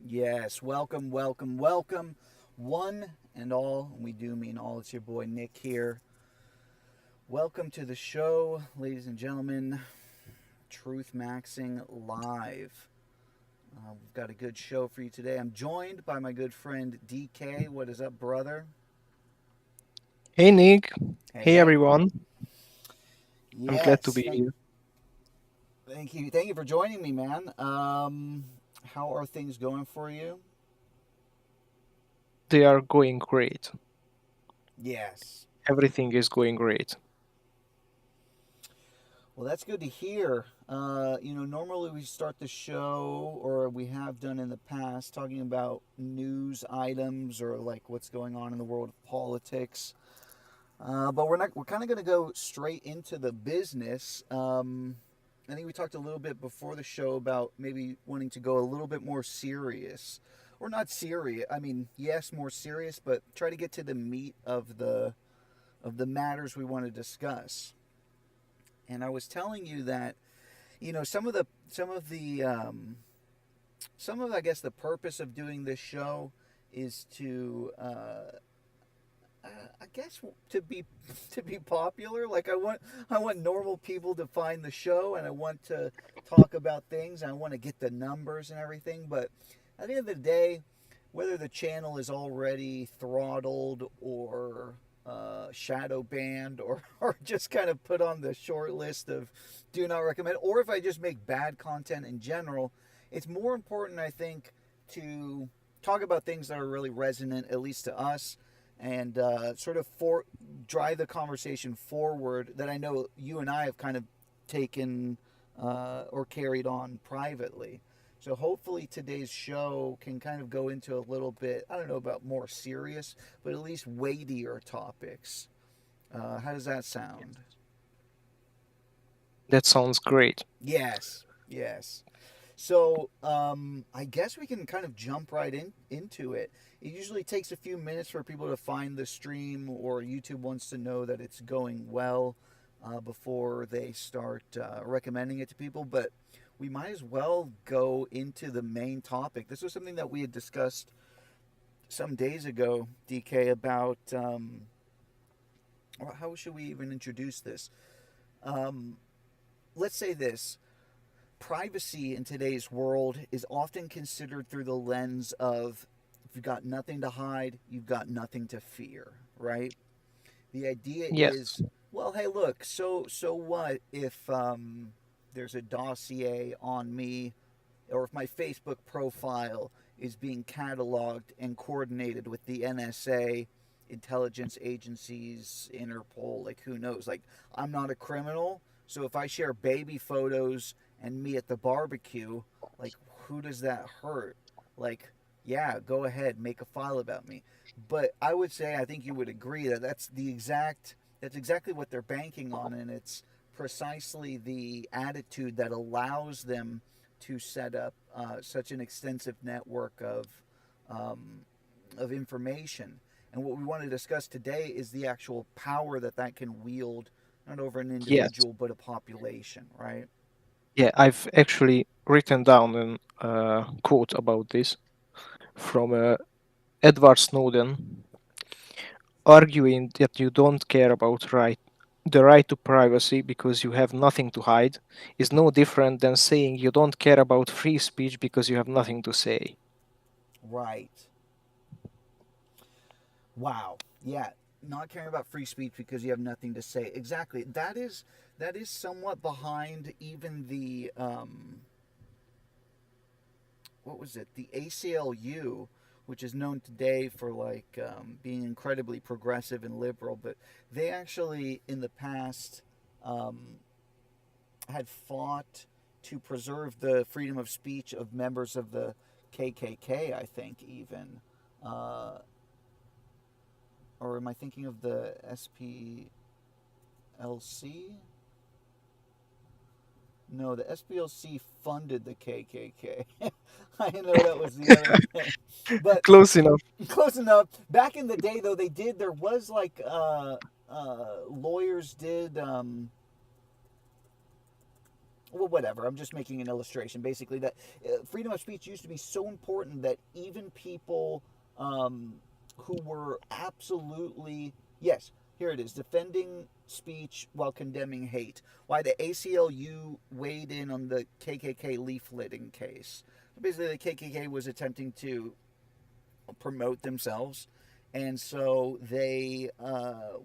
Yes, welcome, welcome, welcome, one and all. We do mean all. It's your boy Nick here. Welcome to the show, ladies and gentlemen. Truthmaxxing live. We've got a good show for you today. I'm joined by my good friend DK. What is up, brother? Hey Nick, Hey, hey hey. everyone. I'm glad to Yes, be here. thank you for joining me, man. How are things going for you? They are going great. Yes. Everything is going great. Well, that's good to hear. Normally we start the show, or we have done in the past, talking about news items or like what's going on in the world of politics. But we're not. We're kind of going to go straight into the business. I think we talked a little bit before the show about maybe wanting to go a little bit more serious, or not serious. I mean, yes, more serious, but try to get to the meat of the matters we want to discuss. And I was telling you that some of I guess the purpose of doing this show is to I guess to be to be popular. Like I want normal people to find the show, and I want to talk about things, and I want to get the numbers and everything. But at the end of the day, whether the channel is already throttled or shadow banned or just kind of put on the short list of do not recommend, or if I just make bad content in general, it's more important, I think, to talk about things that are really resonant, at least to us, and sort of drive the conversation forward that I know you and I have kind of taken or carried on privately. So hopefully today's show can kind of go into a little bit, I don't know about more serious, but at least weightier topics. How does that sound? That sounds great. Yes, yes. So I guess we can kind of jump right into it. It usually takes a few minutes for people to find the stream, or YouTube wants to know that it's going well before they start recommending it to people. But we might as well go into the main topic. This was something that we had discussed some days ago, DK, about how should we even introduce this? Um, let's say this: privacy in today's world is often considered through the lens of if you've got nothing to hide, you've got nothing to fear, right? The idea is, Yes, well, hey, look, so what if there's a dossier on me, or if my Facebook profile is being cataloged and coordinated with the NSA, intelligence agencies, Interpol, like who knows? Like, I'm not a criminal, so if I share baby photos and me at the barbecue, like, who does that hurt? Like, yeah, go ahead, make a file about me. But I would say, I think you would agree that that's exactly what they're banking on, and it's precisely the attitude that allows them to set up such an extensive network um, of information. And what we want to discuss today is the actual power that that can wield, not over an yes. individual, but a population, right? Yeah, I've actually written down a quote about this from Edward Snowden, arguing that you don't care about the right to privacy because you have nothing to hide is no different than saying you don't care about free speech because you have nothing to say. Right. Wow. Yeah. Not caring about free speech because you have nothing to say. Exactly. That is somewhat behind even the what was it? The ACLU, which is known today for like being incredibly progressive and liberal, but they actually in the past um, had fought to preserve the freedom of speech of members of the KKK. I think even, uh, or am I thinking of the SPLC? No, the SPLC funded the KKK. I know that was the other thing, but Close enough. close enough. Back in the day, though, they did. There was like lawyers did well, whatever. I'm just making an illustration. Basically, that freedom of speech used to be so important that even people um, who were absolutely, yes, here it is, defending speech while condemning hate. Why the ACLU weighed in on the KKK leafleting case. Basically, the KKK was attempting to promote themselves. And so they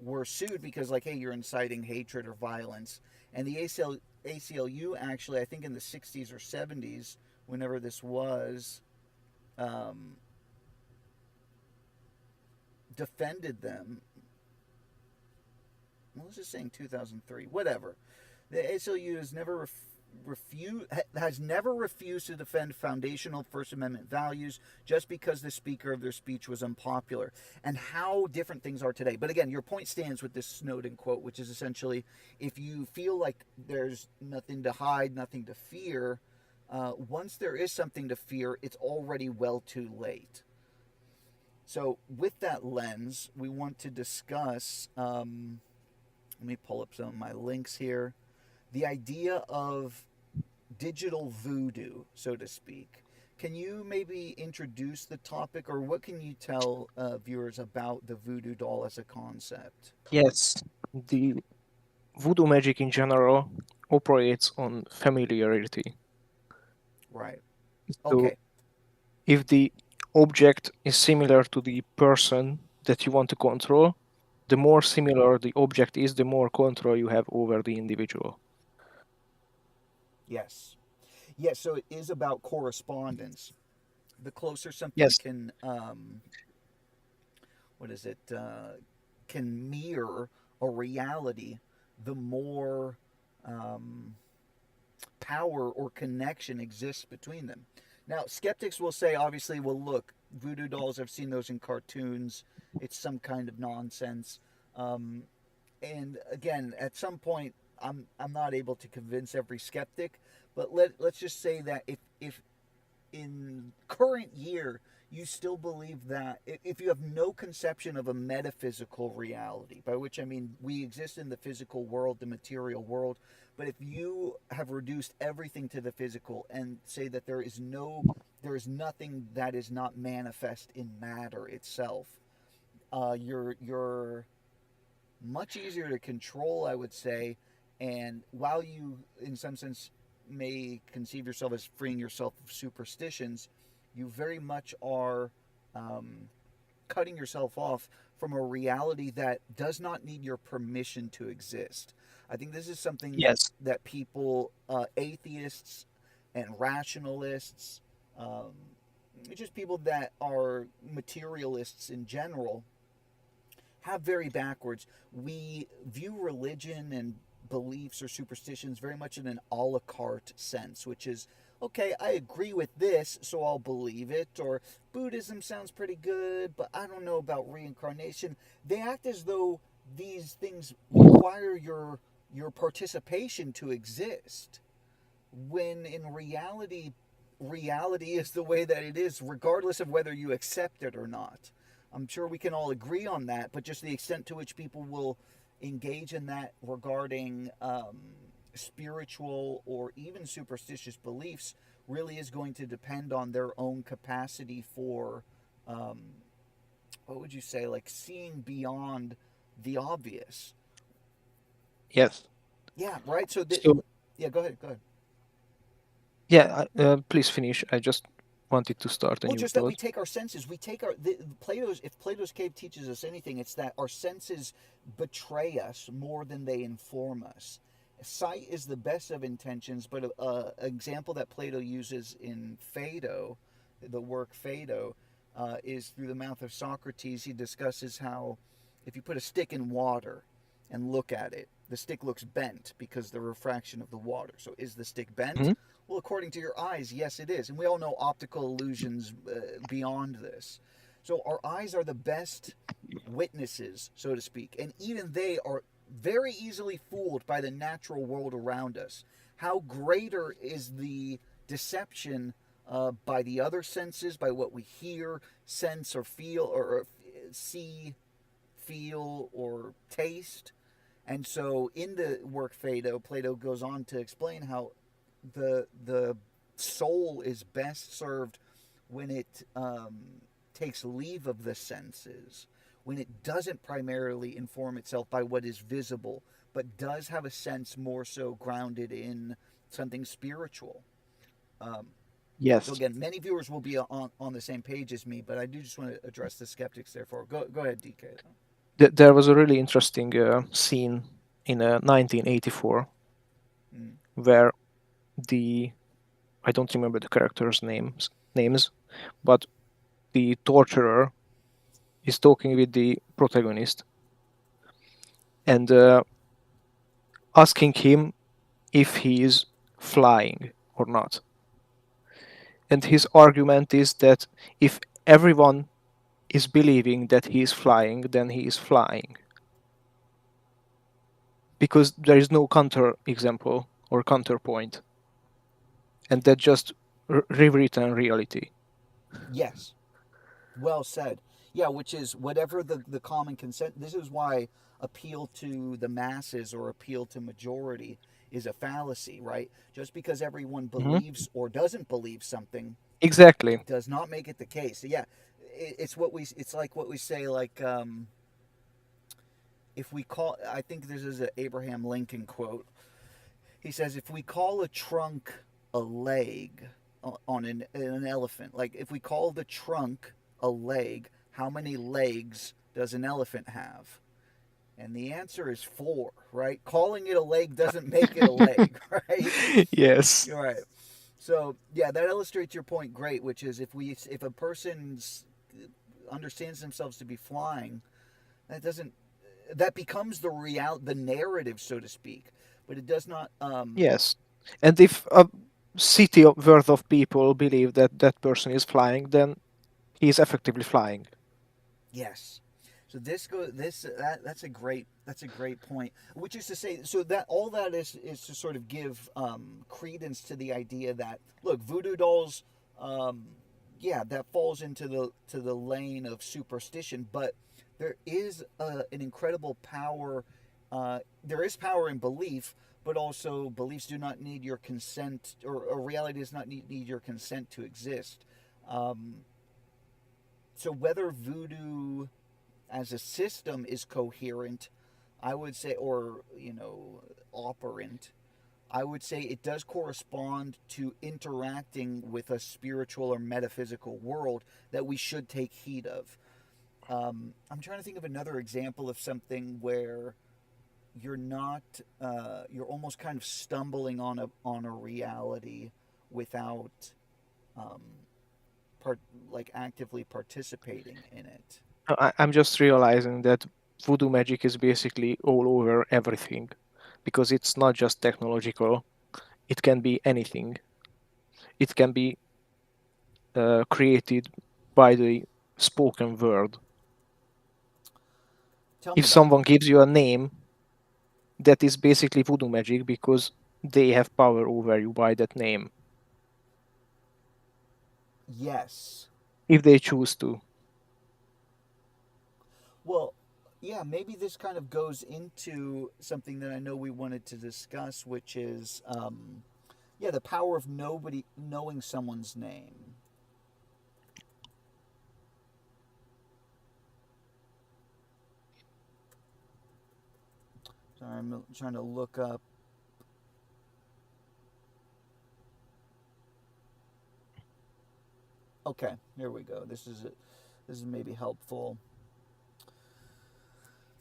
were sued because, like, hey, you're inciting hatred or violence. And the ACLU actually, I think in the 60s or 70s, whenever this was, um, defended them. Well, let's just saying 2003, whatever. The ACLU has never refused to defend foundational First Amendment values just because the speaker of their speech was unpopular, and how different things are today. But again, your point stands with this Snowden quote, which is essentially, if you feel like there's nothing to hide, nothing to fear, once there is something to fear, it's already well too late. So, with that lens, we want to discuss. Let me pull up some of my links here. The idea of digital voodoo, so to speak. Can you maybe introduce the topic, or what can you tell viewers about the voodoo doll as a concept? Yes, the voodoo magic in general operates on familiarity. Right. So Okay. if the object is similar to the person that you want to control, the more similar the object is, the more control you have over the individual. Yes. Yes. So it is about correspondence. The closer something Yes, can, what is it, can mirror a reality, the more um, power or connection exists between them. Now, skeptics will say, obviously, well, look, voodoo dolls, I've seen those in cartoons. It's some kind of nonsense. Um, and again, at some point, I'm not able to convince every skeptic, but let's just say that if in current year you still believe that, if you have no conception of a metaphysical reality, by which I mean we exist in the physical world, the material world, but if you have reduced everything to the physical and say that there is nothing that is not manifest in matter itself, you're much easier to control, I would say. And while you, in some sense, may conceive yourself as freeing yourself of superstitions, you very much are um, cutting yourself off from a reality that does not need your permission to exist. I think this is something yes, that people, atheists and rationalists, um, just people that are materialists in general, have very backwards. We view religion and beliefs or superstitions very much in an a la carte sense, which is, okay, I agree with this, so I'll believe it. Or Buddhism sounds pretty good, but I don't know about reincarnation. They act as though these things require your participation to exist, when in reality, reality is the way that it is, regardless of whether you accept it or not. I'm sure we can all agree on that, but just the extent to which people will engage in that regarding spiritual or even superstitious beliefs really is going to depend on their own capacity for, um, what would you say, like seeing beyond the obvious. yes. Yeah, right. So, So yeah, go ahead. Go ahead. yeah, please finish. I just wanted to start a Well, new just that we thought. take our senses. We take Plato's. If Plato's cave teaches us anything, it's that our senses betray us more than they inform us. Sight is the best of intentions, but an example that Plato uses in Phaedo, the work Phaedo, is through the mouth of Socrates. He discusses how if you put a stick in water and look at it, the stick looks bent because the refraction of the water. So is the stick bent? Mhm. Well, according to your eyes, yes, it is. And we all know optical illusions beyond this. So our eyes are the best witnesses, so to speak. And even they are very easily fooled by the natural world around us. How greater is the deception by the other senses, by what we hear, sense, or feel, or see, feel, or taste? And so in the work Phaedo, Plato goes on to explain how the soul is best served when it takes leave of the senses, when it doesn't primarily inform itself by what is visible, but does have a sense more so grounded in something spiritual. Um, so Yes. again, many viewers will be on the same page as me, but I do just want to address the skeptics. Therefore, go ahead, DK. There was a really interesting scene in 1984 Mm. where the I don't remember the characters' names, but the torturer is talking with the protagonist and asking him if he is flying or not. And his argument is that if everyone is believing that he is flying, then he is flying. Because there is no counter example or counterpoint. And that just rewritten reality. Yes, well said. Yeah, which is whatever the common consent. This is why appeal to the masses or appeal to majority is a fallacy, right? Just because everyone Mhm. believes or doesn't believe something Exactly. does not make it the case. So yeah, it's what we. It's like what we say. Like if we call, I think this is an Abraham Lincoln quote. He says, if we call a trunk a leg on an elephant, like if we call the trunk a leg, how many legs does an elephant have? And the answer is four, right? Calling it a leg doesn't make it a leg, right? Yes. You're right. So yeah, that illustrates your point great, which is if a person understands themselves to be flying, that doesn't that becomes the narrative, so to speak. But it does not. Yes. And if a city worth of people believe that that person is flying, then he is effectively flying. Yes. So this go this that's a great point. Which is to say, so that all that is to sort of give credence to the idea that look, voodoo dolls, um, yeah, that falls into the lane of superstition, but there is an incredible power. There is power in belief, but also beliefs do not need your consent, or reality does not need your consent to exist. Um, so whether voodoo as a system is coherent, I would say, or operant, I would say it does correspond to interacting with a spiritual or metaphysical world that we should take heed of. I'm trying to think of another example of something where you're not, you're almost kind of stumbling on a reality without, um, part like actively participating in it. I'm just realizing that voodoo magic is basically all over everything because it's not just technological, it can be anything. It can be created by the spoken word. Tell me If about someone that. gives you a name, that is basically voodoo magic because they have power over you by that name Yes. if they choose to. Well, yeah, maybe this kind of goes into something that I know we wanted to discuss, which is, yeah, the power of nobody knowing someone's name. So I'm trying to look up. Okay, here we go. This is maybe helpful.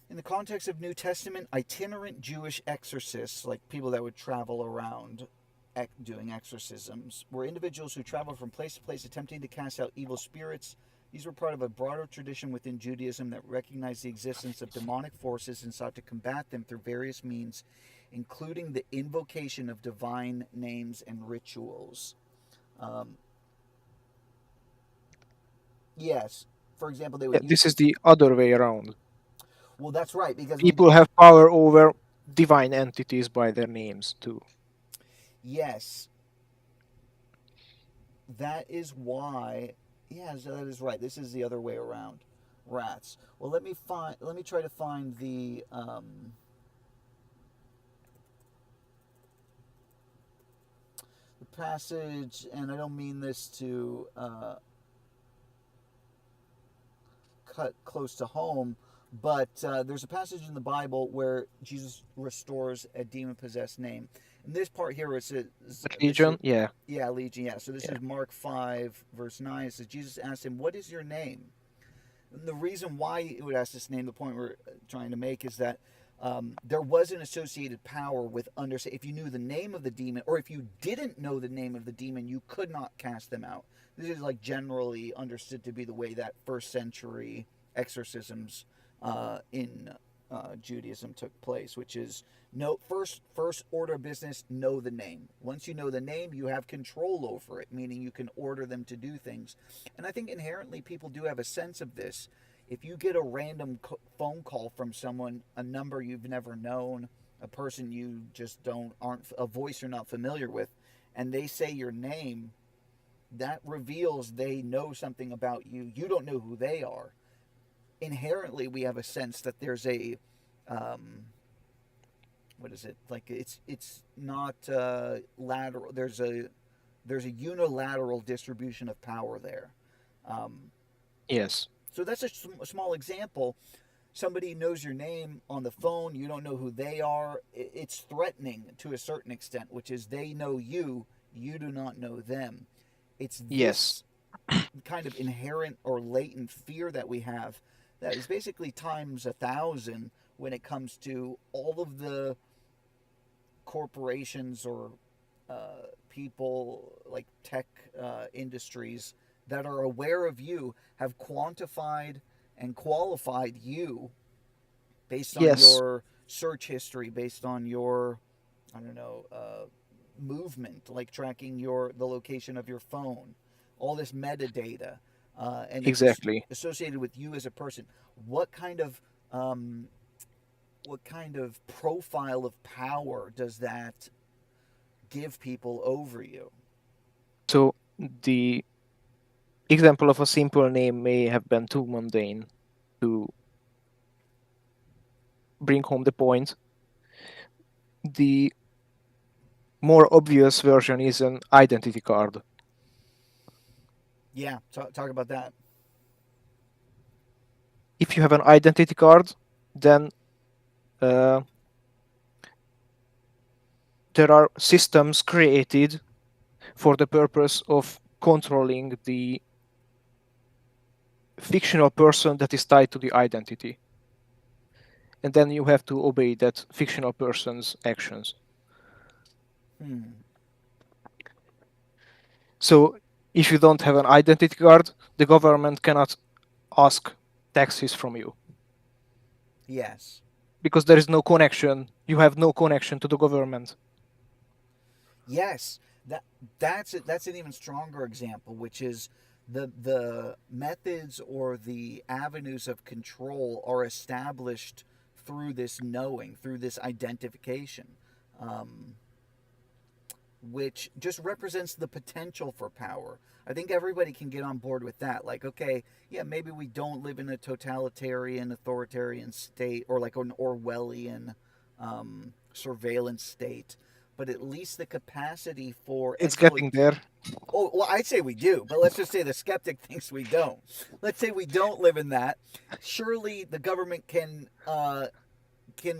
In the context of New Testament, itinerant Jewish exorcists, like people that would travel around doing exorcisms, were individuals who traveled from place to place attempting to cast out evil spirits. These were part of a broader tradition within Judaism that recognized the existence of demonic forces and sought to combat them through various means, including the invocation of divine names and rituals. Um, yes, for example, they Yeah, would use. this is the other way around. Well, that's right, because People have power over divine entities by their names too. yes, that is why. Yeah, so that is right. This is the other way around. Rats. Well, let me find. Let me try to find the. the passage, and I don't mean this to cut close to home, but there's a passage in the Bible where Jesus restores a demon possessed name. And this part here is this is Religion, yeah, yeah, Legion, yeah. So this yeah. is Mark 5 verse 9. It says Jesus asked him, "What is your name?" And the reason why it would ask this name, the point we're trying to make is that there was an associated power with understanding. If you knew the name of the demon, or if you didn't know the name of the demon, you could not cast them out. This is like generally understood to be the way that first century exorcisms in Judaism took place, which is no first order of business, know the name. Once you know the name, you have control over it, meaning you can order them to do things. And I think inherently people do have a sense of this. If you get a random phone call from someone, a number you've never known, a person you just aren't a voice you're not familiar with, and they say your name, that reveals they know something about you. You don't know who they are. Inherently, we have a sense that there's a what is it like? It's not lateral. There's a unilateral distribution of power there. Um, Yes, so that's a small example. Somebody knows your name on the phone, you don't know who they are. It's threatening to a certain extent, which is they know you, you do not know them. It's yes, this kind of inherent or latent fear that we have that is basically times 1,000 when it comes to all of the corporations or people like tech industries that are aware of you, have quantified and qualified you based on yes, your search history, based on your, I don't know, movement, like tracking the location of your phone, all this metadata, and it's exactly. associated with you as a person. What kind of um, what kind of profile of power does that give people over you? So the example of a simple name may have been too mundane to bring home the point. The more obvious version is an identity card. Yeah, talk about that. If you have an identity card, then uh, there are systems created for the purpose of controlling the fictional person that is tied to the identity. And then you have to obey that fictional person's actions. Hmm. So if you don't have an identity card, the government cannot ask taxes from you Yes. because there is no connection. You have no connection to the government. Yes, that's an even stronger example, which is the methods or the avenues of control are established through this knowing, through this identification, um, which just represents the potential for power. I think everybody can get on board with that. Like, okay, yeah, maybe we don't live in a totalitarian, authoritarian state or like an Orwellian surveillance state, but at least the capacity for It's getting there. Oh, well, I'd say we do, but let's just say the skeptic thinks we don't. Let's say we don't live in that. Surely the government can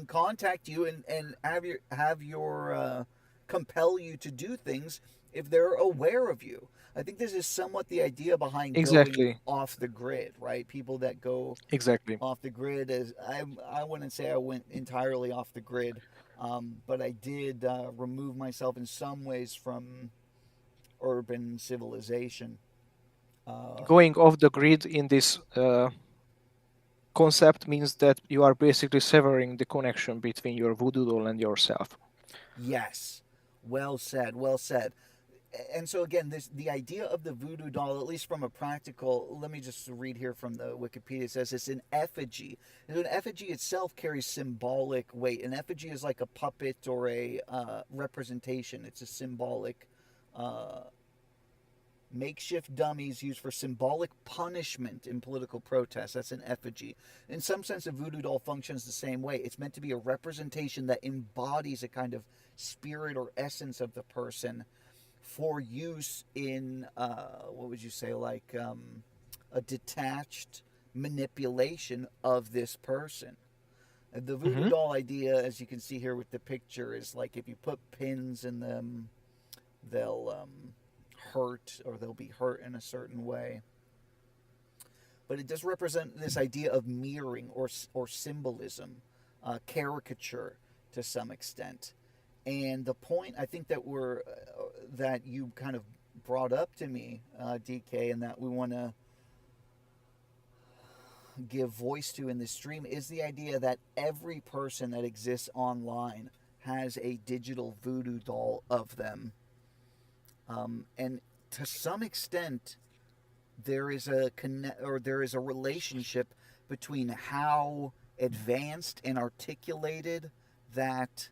contact you and have your compel you to do things if they're aware of you. I think this is somewhat the idea behind going Exactly. off the grid, right? People that go Exactly. off the grid, as I wouldn't say I went entirely off the grid, but I did remove myself in some ways from urban civilization. Uh, Going off the grid in this concept means that you are basically severing the connection between your voodoo doll and yourself. yes, well said, well said. And so again, this the idea of the voodoo doll, at least from a practical. Let me just read here from the Wikipedia. It says it's an effigy. And an effigy itself carries symbolic weight. An effigy is like a puppet or a representation. It's a symbolic uh, makeshift dummies used for symbolic punishment in political protest. That's an effigy. In some sense, a voodoo doll functions the same way. It's meant to be a representation that embodies a kind of spirit or essence of the person for use in what would you say, like a detached manipulation of this person. The voodoo Hmm. doll idea, as you can see here with the picture, is like if you put pins in them, they'll hurt, or they'll be hurt in a certain way. But it does represent this idea of mirroring or symbolism, caricature to some extent. And the point I think that you kind of brought up to me, DK, and that we want to give voice to in this stream is the idea that every person that exists online has a digital voodoo doll of them, and to some extent, there is a relationship between how advanced and articulated that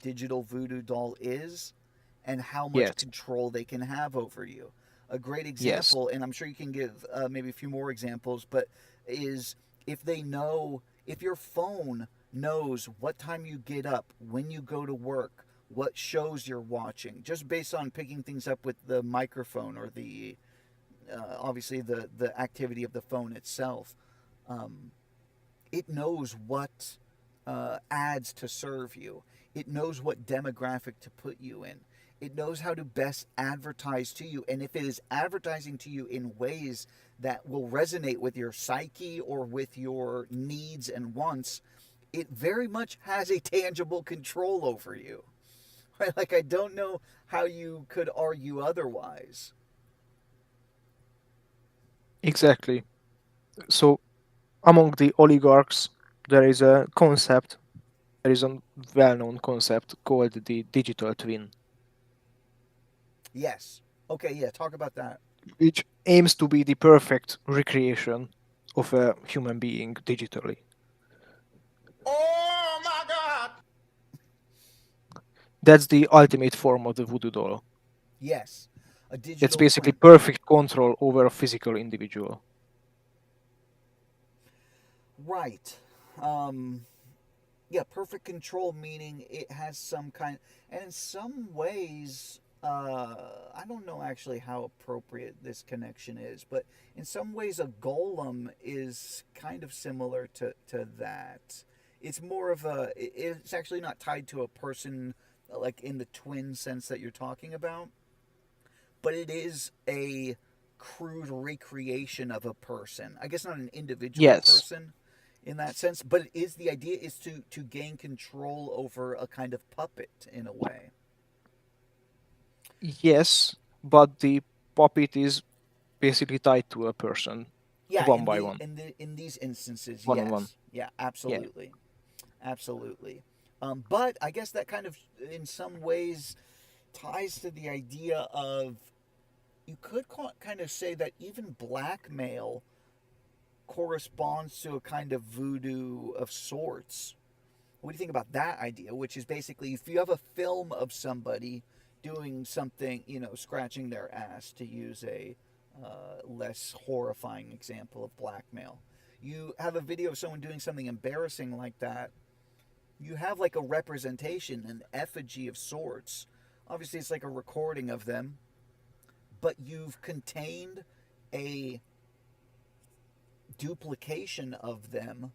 digital voodoo doll is and how much Yes. control they can have over you. A great Yes. example, and I'm sure you can give maybe a few more examples, but is if your phone knows what time you get up, when you go to work, what shows you're watching, just based on picking things up with the microphone or the obviously the activity of the phone itself. Um, it knows what ads to serve you. It knows what demographic to put you in. It knows how to best advertise to you. And if it is advertising to you in ways that will resonate with your psyche or with your needs and wants, it very much has a tangible control over you. Right? Like, I don't know how you could argue otherwise. Exactly. So among the oligarchs, there is a concept, there is a well-known concept called the digital twin, Yes. Okay, yeah, talk about that. which aims to be the perfect recreation of a human being digitally. Oh my God! That's the ultimate form of the voodoo doll. Yes. A It's digital basically twin. perfect control over a physical individual. Right. Um, yeah, perfect control meaning it has some kind, and in some ways, I don't know actually how appropriate this connection is, but in some ways, a golem is kind of similar to that. It's more of it's actually not tied to a person, like in the twin sense that you're talking about, but it is a crude recreation of a person. I guess not an individual Yes. person in that sense, but it is the idea is to gain control over a kind of puppet in a way. Yes, but the puppet is basically tied to a person, Yeah, one by one, in these instances, one on one. yes, yeah, Yeah. absolutely, absolutely. But I guess that kind of in some ways ties to the idea of you could kind of say that even blackmail corresponds to a kind of voodoo of sorts. What do you think about that idea? Which is basically if you have a film of somebody doing something, scratching their ass, to use a less horrifying example of blackmail. You have a video of someone doing something embarrassing like that. You have like a representation, an effigy of sorts. Obviously, it's like a recording of them, but you've contained a duplication of them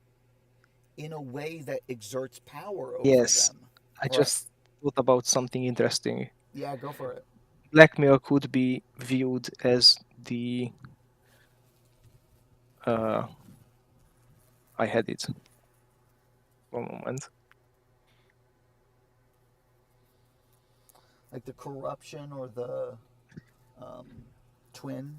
in a way that exerts power over Yes. them. I Right. just thought about something interesting. Yeah, go for it. Blackmail could be viewed as the uh I had it. One moment. Like the corruption or the um, twin.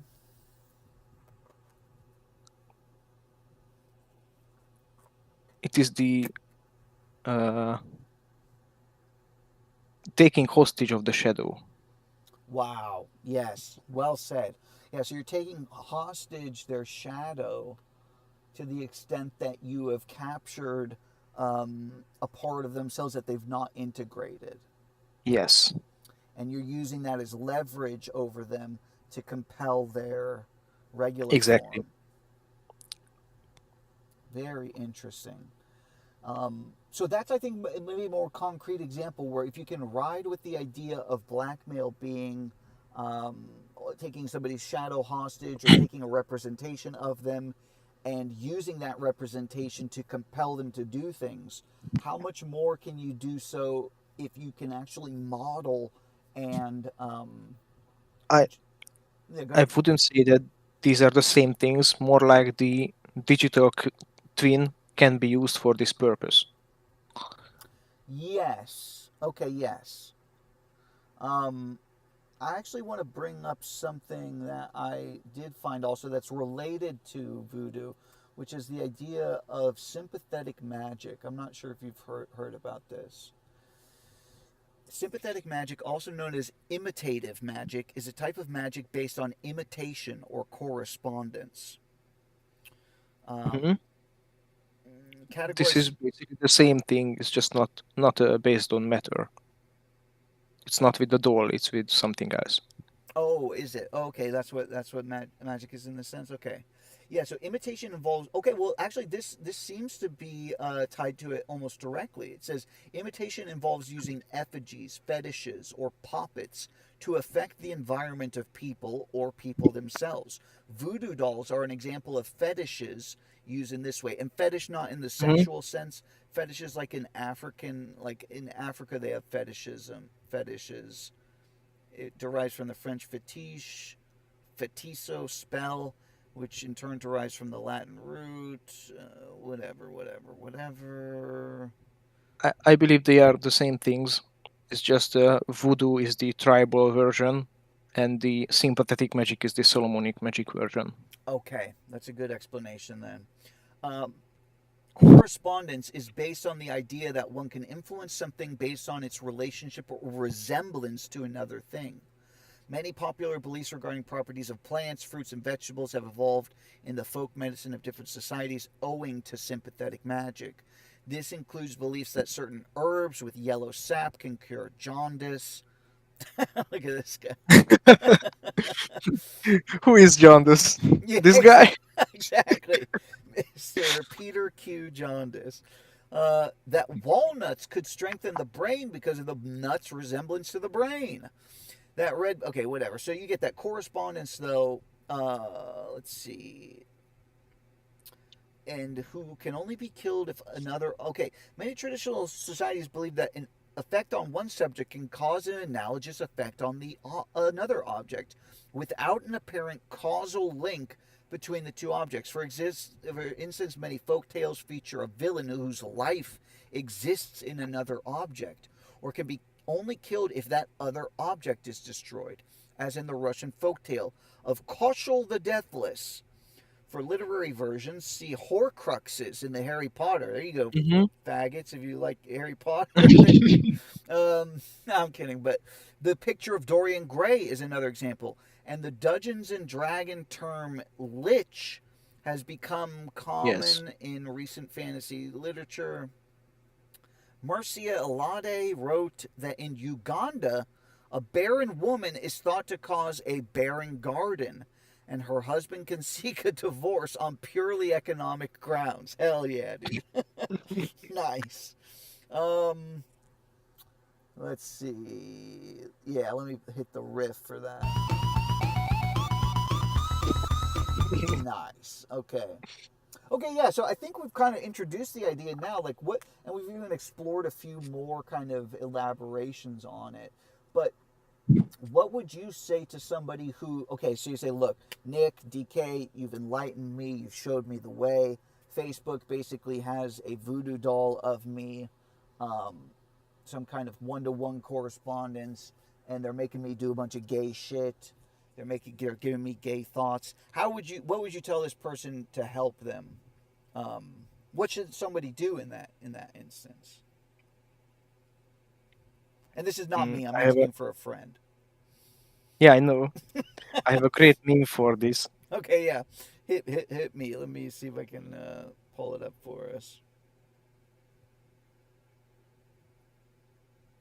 It is the uh taking hostage of the shadow. Wow. Yes. Well said. Yeah, so you're taking hostage their shadow to the extent that you have captured a part of themselves that they've not integrated. Yes, And you're using that as leverage over them to compel their regular exactly. form. Very interesting. So that's, I think, maybe a more concrete example where if you can ride with the idea of blackmail being um, taking somebody's shadow hostage or taking a representation of them and using that representation to compel them to do things. How much more can you do so if you can actually model and I yeah, go I ahead. wouldn't say that these are the same things. More like the digital twin can be used for this purpose. Yes. Okay. Yes. Um, I actually want to bring up something that I did find also that's related to voodoo, which is the idea of sympathetic magic. I'm not sure if you've heard about this. Sympathetic magic, also known as imitative magic, is a type of magic based on imitation or correspondence. Hmm. Um, This is categorized. basically the same thing. It's just not based on matter. It's not with the doll. It's with something else. Oh, is it? Oh, okay, that's what magic is in the sense. Okay, yeah. So imitation involves. Okay, well, actually, this seems to be tied to it almost directly. It says imitation involves using effigies, fetishes, or puppets to affect the environment of people or people themselves. Voodoo dolls are an example of fetishes used in this way, and fetish not in the Hmm. sexual sense. Fetishes like in African, like in Africa, they have fetishes. It derives from the French fetiche, fetiso, spell, which in turn derives from the Latin root, whatever. I believe they are the same things. It's just voodoo is the tribal version, and the sympathetic magic is the Solomonic magic version. Okay, that's a good explanation then. Um, correspondence is based on the idea that one can influence something based on its relationship or resemblance to another thing. Many popular beliefs regarding properties of plants, fruits, and vegetables have evolved in the folk medicine of different societies owing to sympathetic magic. This includes beliefs that certain herbs with yellow sap can cure jaundice. Look at this guy. Who is John? This Yeah, this guy? exactly. Mr. Peter Q. Jaundice. That walnuts could strengthen the brain because of the nut's resemblance to the brain. That red, okay, whatever. So you get that correspondence, though. Let's see. And who can only be killed if another. Okay, many traditional societies believe that an effect on one subject can cause an analogous effect on the another object without an apparent causal link between the two objects. For instance, many folk tales feature a villain whose life exists in another object or can be only killed if that other object is destroyed, as in the Russian folk tale of Koshul the Deathless. For literary versions, see Horcruxes in the Harry Potter. There you go, Hmm. faggots, if you like Harry Potter. No, I'm kidding, but the picture of Dorian Gray is another example. And the Dungeons and Dragon term lich has become Yes. common in recent fantasy literature. Mircea Eliade wrote that in Uganda, a barren woman is thought to cause a barren garden, and her husband can seek a divorce on purely economic grounds. Hell yeah, dude. Nice. Um, let's see. Yeah, let me hit the riff for that. Nice. Okay. Okay, yeah, so I think we've kind of introduced the idea now, like what, and we've even explored a few more kind of elaborations on it. But what would you say to somebody who, okay, so you say, look, Nick, DK, you've enlightened me, you've showed me the way. Facebook basically has a voodoo doll of me, um, some kind of one-to-one correspondence, and they're making me do a bunch of gay shit. They're giving me gay thoughts. What would you tell this person to help them? Um, what should somebody do in that instance? And this is not me. I'm I have a asking for a friend. yeah, I know. I have a great meme for this. Okay, yeah. Hit me. Let me see if I can pull it up for us.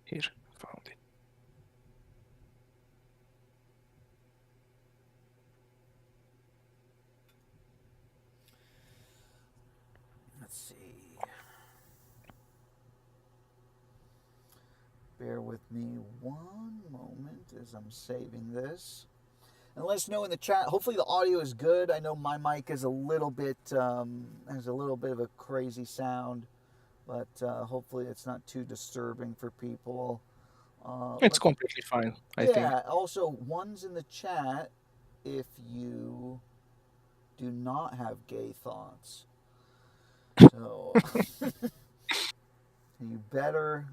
Here, found it. Let's see. Bear with me one moment as I'm saving this. And let us know in the chat. Hopefully the audio is good. I know my mic is a little bit has a little bit of a crazy sound, but hopefully it's not too disturbing for people. It's Let completely fine, I think. Yeah. Also, ones in the chat if you do not have gay thoughts. So you better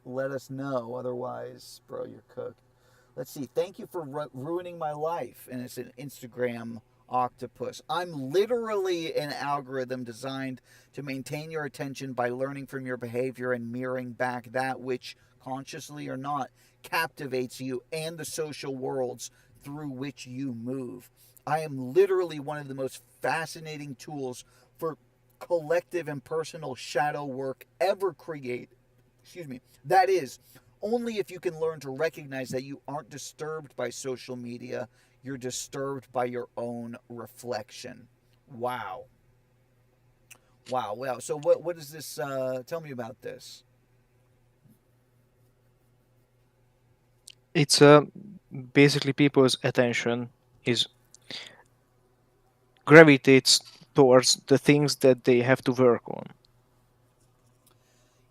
let us know. Otherwise, bro, you're cooked. Let's see. Thank you for ruining my life. And it's an Instagram octopus. I'm literally an algorithm designed to maintain your attention by learning from your behavior and mirroring back that which, consciously or not, captivates you and the social worlds through which you move. I am literally one of the most fascinating tools for collective and personal shadow work ever created. Excuse me. That is, only if you can learn to recognize that you aren't disturbed by social media, you're disturbed by your own reflection. Wow. Wow. Wow. So what is this tell me about this? It's basically people's attention is gravitates towards the things that they have to work on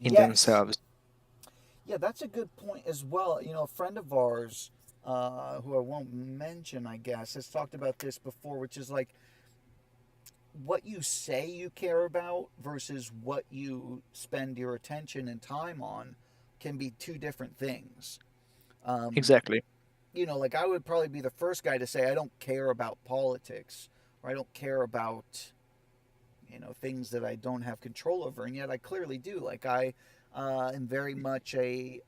in Yes. themselves. Yeah, that's a good point as well. A friend of ours, who I won't mention, I guess, has talked about this before, which is like what you say you care about versus what you spend your attention and time on can be two different things. Um, Exactly. like I would probably be the first guy to say I don't care about politics or I don't care about things that I don't have control over, and yet I clearly do. Like I am very much a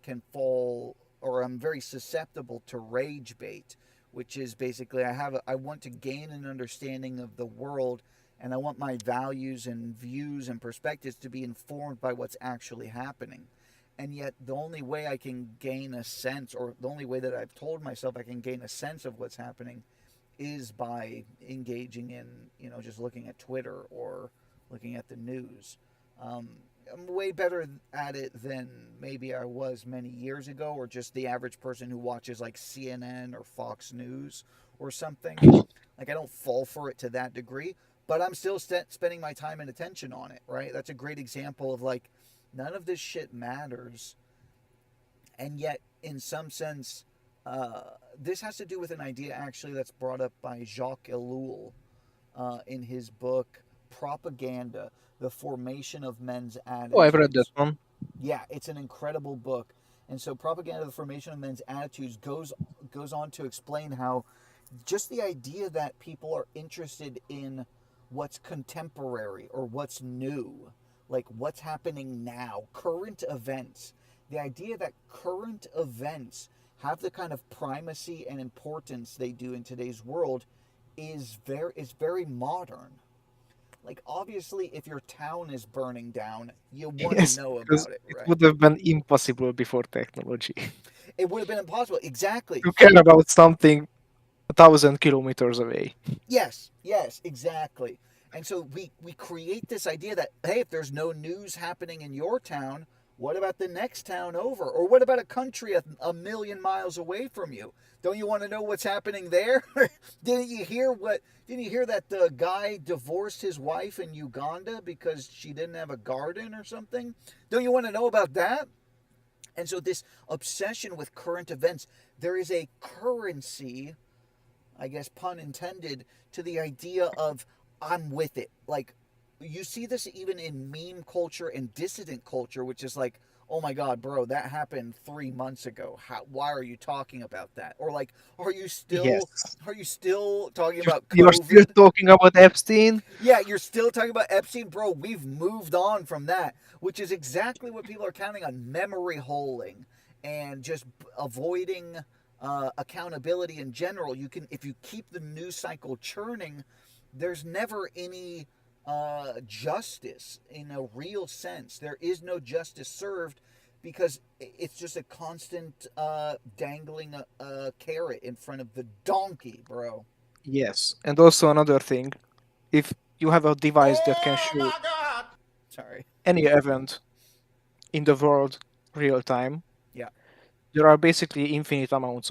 can fall or I'm very susceptible to rage bait, which is basically I want to gain an understanding of the world, and I want my values and views and perspectives to be informed by what's actually happening. And yet, the only way I can gain a sense, or the only way that I've told myself I can gain a sense of what's happening, is by engaging in, just looking at Twitter or looking at the news. Um, I'm way better at it than maybe I was many years ago, or just the average person who watches like CNN or Fox News or something. Like, I don't fall for it to that degree, but I'm still spending my time and attention on it, right? That's a great example of like, none of this shit matters, and yet in some sense this has to do with an idea actually that's brought up by Jacques Ellul in his book Propaganda: The Formation of Men's Oh, I've read that Attitudes. one. Yeah, it's an incredible book. And so Propaganda: The Formation of Men's Attitudes goes on to explain how just the idea that people are interested in what's contemporary or what's new, like what's happening now, current events, the idea that current events have the kind of primacy and importance they do in today's world is very modern. Like obviously if your town is burning down, you want to Yes, know because about it, it right? would have been impossible before technology It would have been impossible. Exactly. to care about something 1,000 kilometers away. Yes, yes, exactly. And so we create this idea that hey, if there's no news happening in your town, what about the next town over? Or what about a country a million miles away from you? Don't you want to know what's happening there? Didn't you hear that the guy divorced his wife in Uganda because she didn't have a garden or something? Don't you want to know about that? And so this obsession with current events, there is a currency, I guess pun intended, to the idea of I'm with it. Like you see this even in meme culture and dissident culture, which is like, oh my god, bro, that happened 3 months ago. Why are you talking about that? Or like, are you still Yes. are you still talking You're, about you're still COVID? talking about Epstein? Yeah, you're still talking about Epstein, bro. We've moved on from that, which is exactly what people are counting on: memory holding and just avoiding accountability in general. You can, if you keep the news cycle churning, there's never any justice in a real sense. There is no justice served because it's just a constant dangling a carrot in front of the donkey, bro. Yes. And also another thing, if you have a device that can Oh show my god! Sorry. any event in the world real time, Yeah. there are basically infinite amount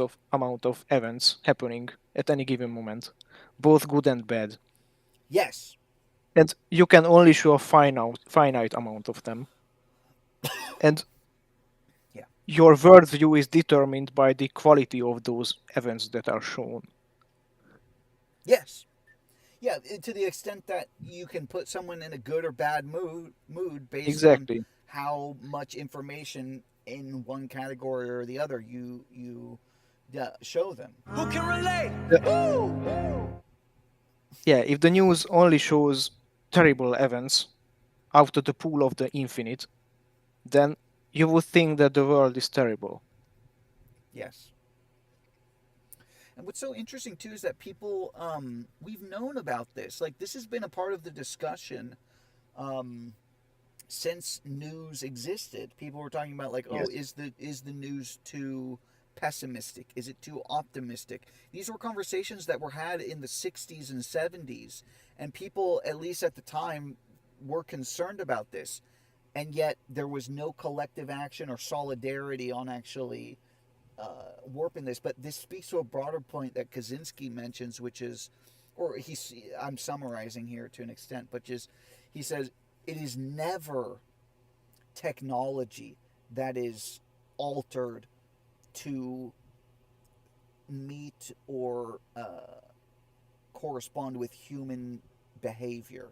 of events happening at any given moment, both good and bad. Yes. And you can only show a finite amount of them. And Yeah. your worldview is determined by the quality of those events that are shown. Yes. Yeah, to the extent that you can put someone in a good or bad mood based on Exactly. how much information in one category or the other you show them. Who can relate? The- Woo! yeah, if the news only shows terrible events out of the pool of the infinite, then you would think that the world is terrible. Yes. And what's so interesting too is that people, we've known about this. Like this has been a part of the discussion um, since news existed. People were talking about like, oh, Yes. is the news too pessimistic? Is it too optimistic? These were conversations that were had in the 60s and 70s, and people, at least at the time, were concerned about this. And yet there was no collective action or solidarity on actually warping this. But this speaks to a broader point that Kaczynski mentions, which is, or he's, I'm summarizing here to an extent, but just he says it is never technology that is altered to meet or correspond with human behavior.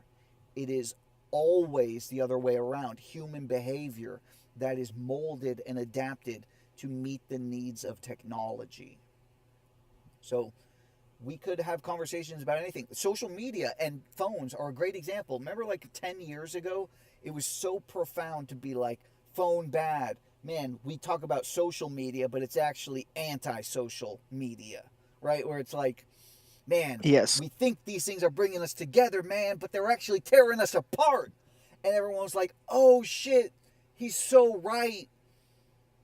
It is always the other way around, human behavior that is molded and adapted to meet the needs of technology. So we could have conversations about anything. Social media and phones are a great example. Remember, like 10 years ago, it was so profound to be like, phone bad. Man, we talk about social media, but it's actually anti social media, right? Where it's like, man, Yes. we think these things are bringing us together, man, but they're actually tearing us apart. And everyone was like, oh shit, he's so right.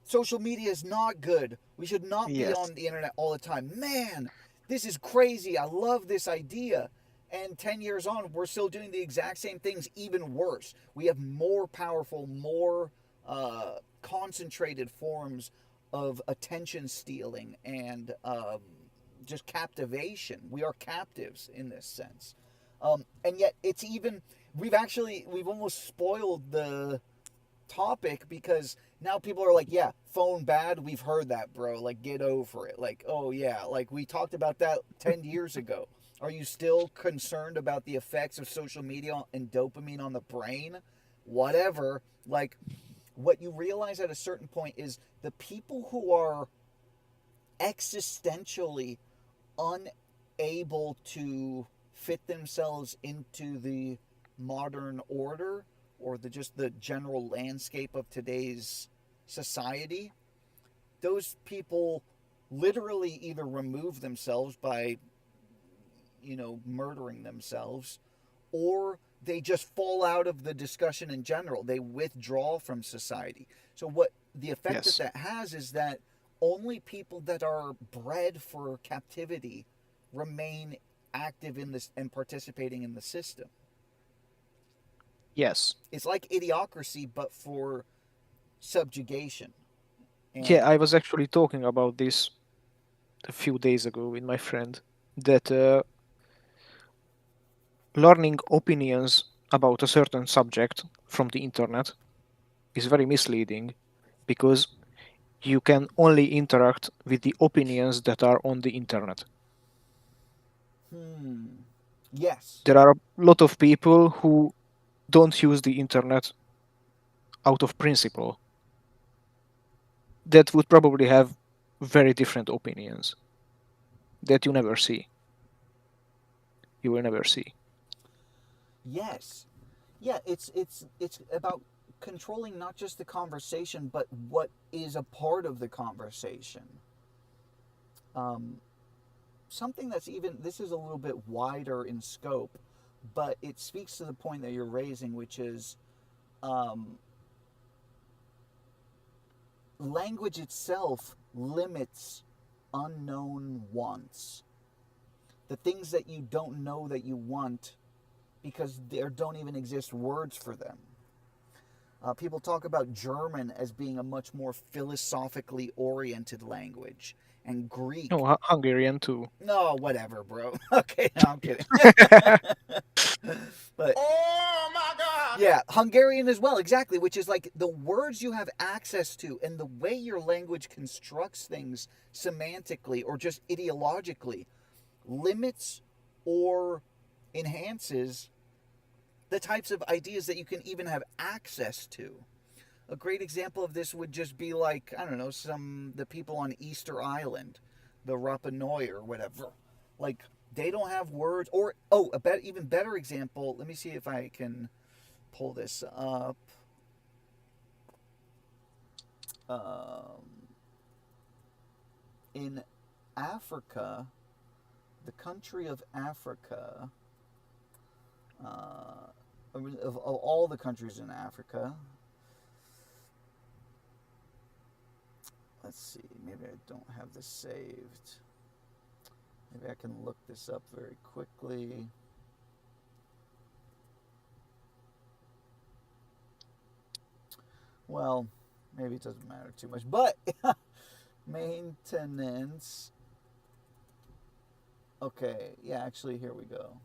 Social media is not good. We should not be Yes. on the internet all the time. Man, this is crazy. I love this idea. And 10 years on, we're still doing the exact same things, even worse. We have more powerful, more concentrated forms of attention stealing and just captivation. We are captives in this sense. And yet, it's even, we've almost spoiled the topic because now people are like, yeah, phone bad. We've heard that, bro. Like, get over it. Like, oh, yeah. Like, we talked about that 10 years ago. Are you still concerned about the effects of social media and dopamine on the brain? Whatever. Like, what you realize at a certain point is the people who are existentially unable to fit themselves into the modern order or the just the general landscape of today's society, those people literally either remove themselves by, murdering themselves, or they just fall out of the discussion in general. They withdraw from society. So what the effect that Yes. that has is that only people that are bred for captivity remain active in this and participating in the system. Yes. It's like idiocracy but for subjugation. Yeah, And I was actually talking about this a few days ago with my friend that learning opinions about a certain subject from the internet is very misleading because you can only interact with the opinions that are on the internet. yes, There are a lot of people who don't use the internet out of principle that would probably have very different opinions that you never see. You will never see. yes, yeah, it's about controlling not just the conversation but what is a part of the conversation. um, Something that's even, this is a little bit wider in scope, but it speaks to the point that you're raising, which is um, language itself limits unknown wants, the things that you don't know that you want because there don't even exist words for them. People talk about German as being a much more philosophically oriented language, and No, Greek. Hungarian too. No, whatever, bro. Okay, no, I'm kidding. But Oh my God! yeah, Hungarian as well, exactly, which is like the words you have access to and the way your language constructs things semantically or just ideologically limits or enhances the types of ideas that you can even have access to. A great example of this would just be like, I don't know, the people on Easter Island, the Rapa Nui or whatever. Like, they don't have words. Or, oh, even better example, let me see if I can pull this up. Um, in Africa, the country of Africa, of all the countries in Africa, let's see, maybe I don't have this saved. Maybe I can look this up very quickly. Well, maybe it doesn't matter too much, but maintenance. Okay, yeah, actually, here we go.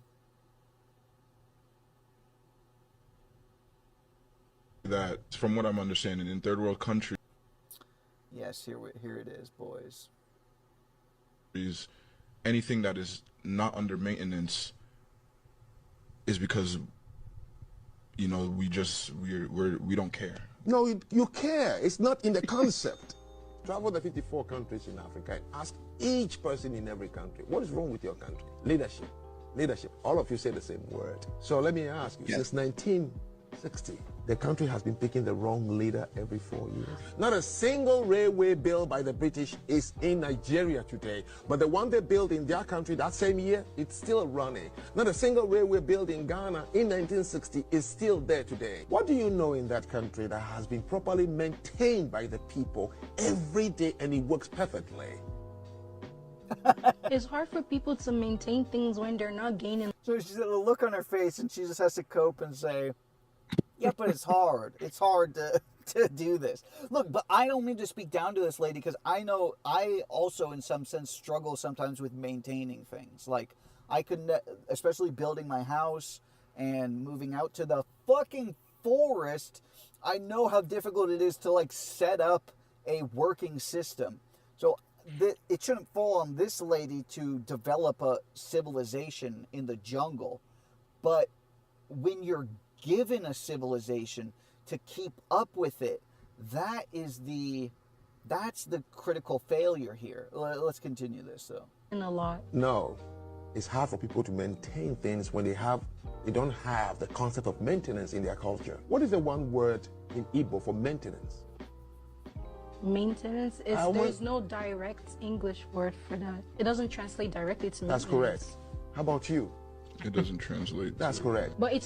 That, from what I'm understanding, in third world countries, Yes, here it is, boys. anything that is not under maintenance is because we don't care. No, you care. It's not in the concept. Travel the 54 countries in Africa and ask each person in every country, what is wrong with your country? Leadership. Leadership. All of you say the same word. So let me ask you, since 1960, the country has been picking the wrong leader every 4 years. Not a single railway built by the British is in Nigeria today. But the one they built in their country that same year, it's still running. Not a single railway built in Ghana in 1960 is still there today. What do you know in that country that has been properly maintained by the people every day and it works perfectly? It's hard for people to maintain things when they're not gaining. So she's got a look on her face, and she just has to cope and say, yeah, but it's hard. It's hard to do this. Look, but I don't mean to speak down to this lady, because I know I also, in some sense, struggle sometimes with maintaining things. Like, I could, especially building my house and moving out to the fucking forest, I know how difficult it is to, like, set up a working system. So it shouldn't fall on this lady to develop a civilization in the jungle. But when you're given a civilization to keep up with it, that's the critical failure here. Let's continue this though. A lot. No, it's hard for people to maintain things when they don't have the concept of maintenance in their culture. What is the one word in Igbo for maintenance? Maintenance is there's no direct English word for that. It doesn't translate directly to maintenance. That's correct. How about you? It doesn't translate. That's correct. But it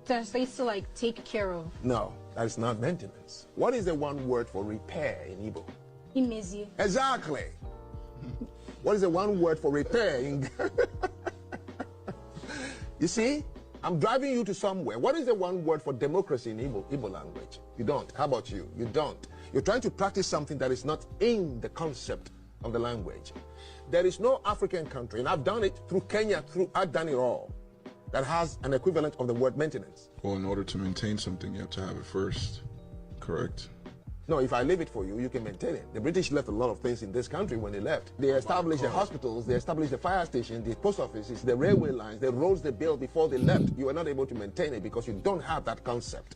translates to like take care of. No, that is not maintenance. What is the one word for repair in Igbo? Imezie. Exactly. What is the one word for repair in You see, I'm driving you to somewhere. What is the one word for democracy in Igbo language? You don't. How about you? You don't. You're trying to practice something that is not in the concept of the language. There is no African country, and I've done it through Kenya, I've done it all, that has an equivalent of the word maintenance. Well, in order to maintain something, you have to have it first, correct? No, if I leave it for you, you can maintain it. The British left a lot of things in this country when they left. They established the hospitals, they established the fire stations, the post offices, the railway lines, the roads they built before they left. You are not able to maintain it because you don't have that concept.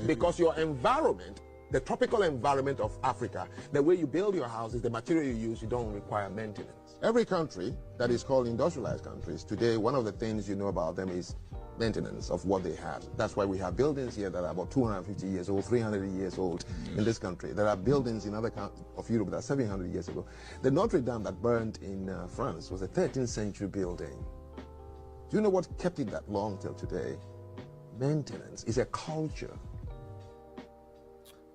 Because your environment, the tropical environment of Africa, the way you build your houses, the material you use, you don't require maintenance. Every country that is called industrialized countries, today, one of the things you know about them is maintenance of what they have. That's why we have buildings here that are about 250 years old, 300 years old in this country. There are buildings in other countries of Europe that are 700 years ago. The Notre Dame that burned in France was a 13th century building. Do you know what kept it that long till today? Maintenance is a culture.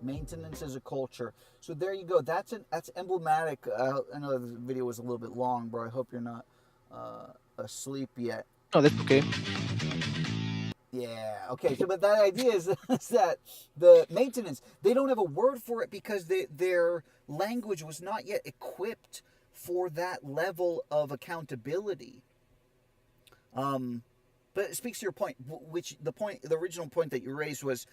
Maintenance is a culture. So there you go. That's emblematic. I know the video was a little bit long, bro. I hope you're not asleep yet. Oh, that's okay. Yeah. Okay. So, but that idea is that the maintenance, they don't have a word for it because their language was not yet equipped for that level of accountability. Um, but it speaks to your point, which the original point that you raised was,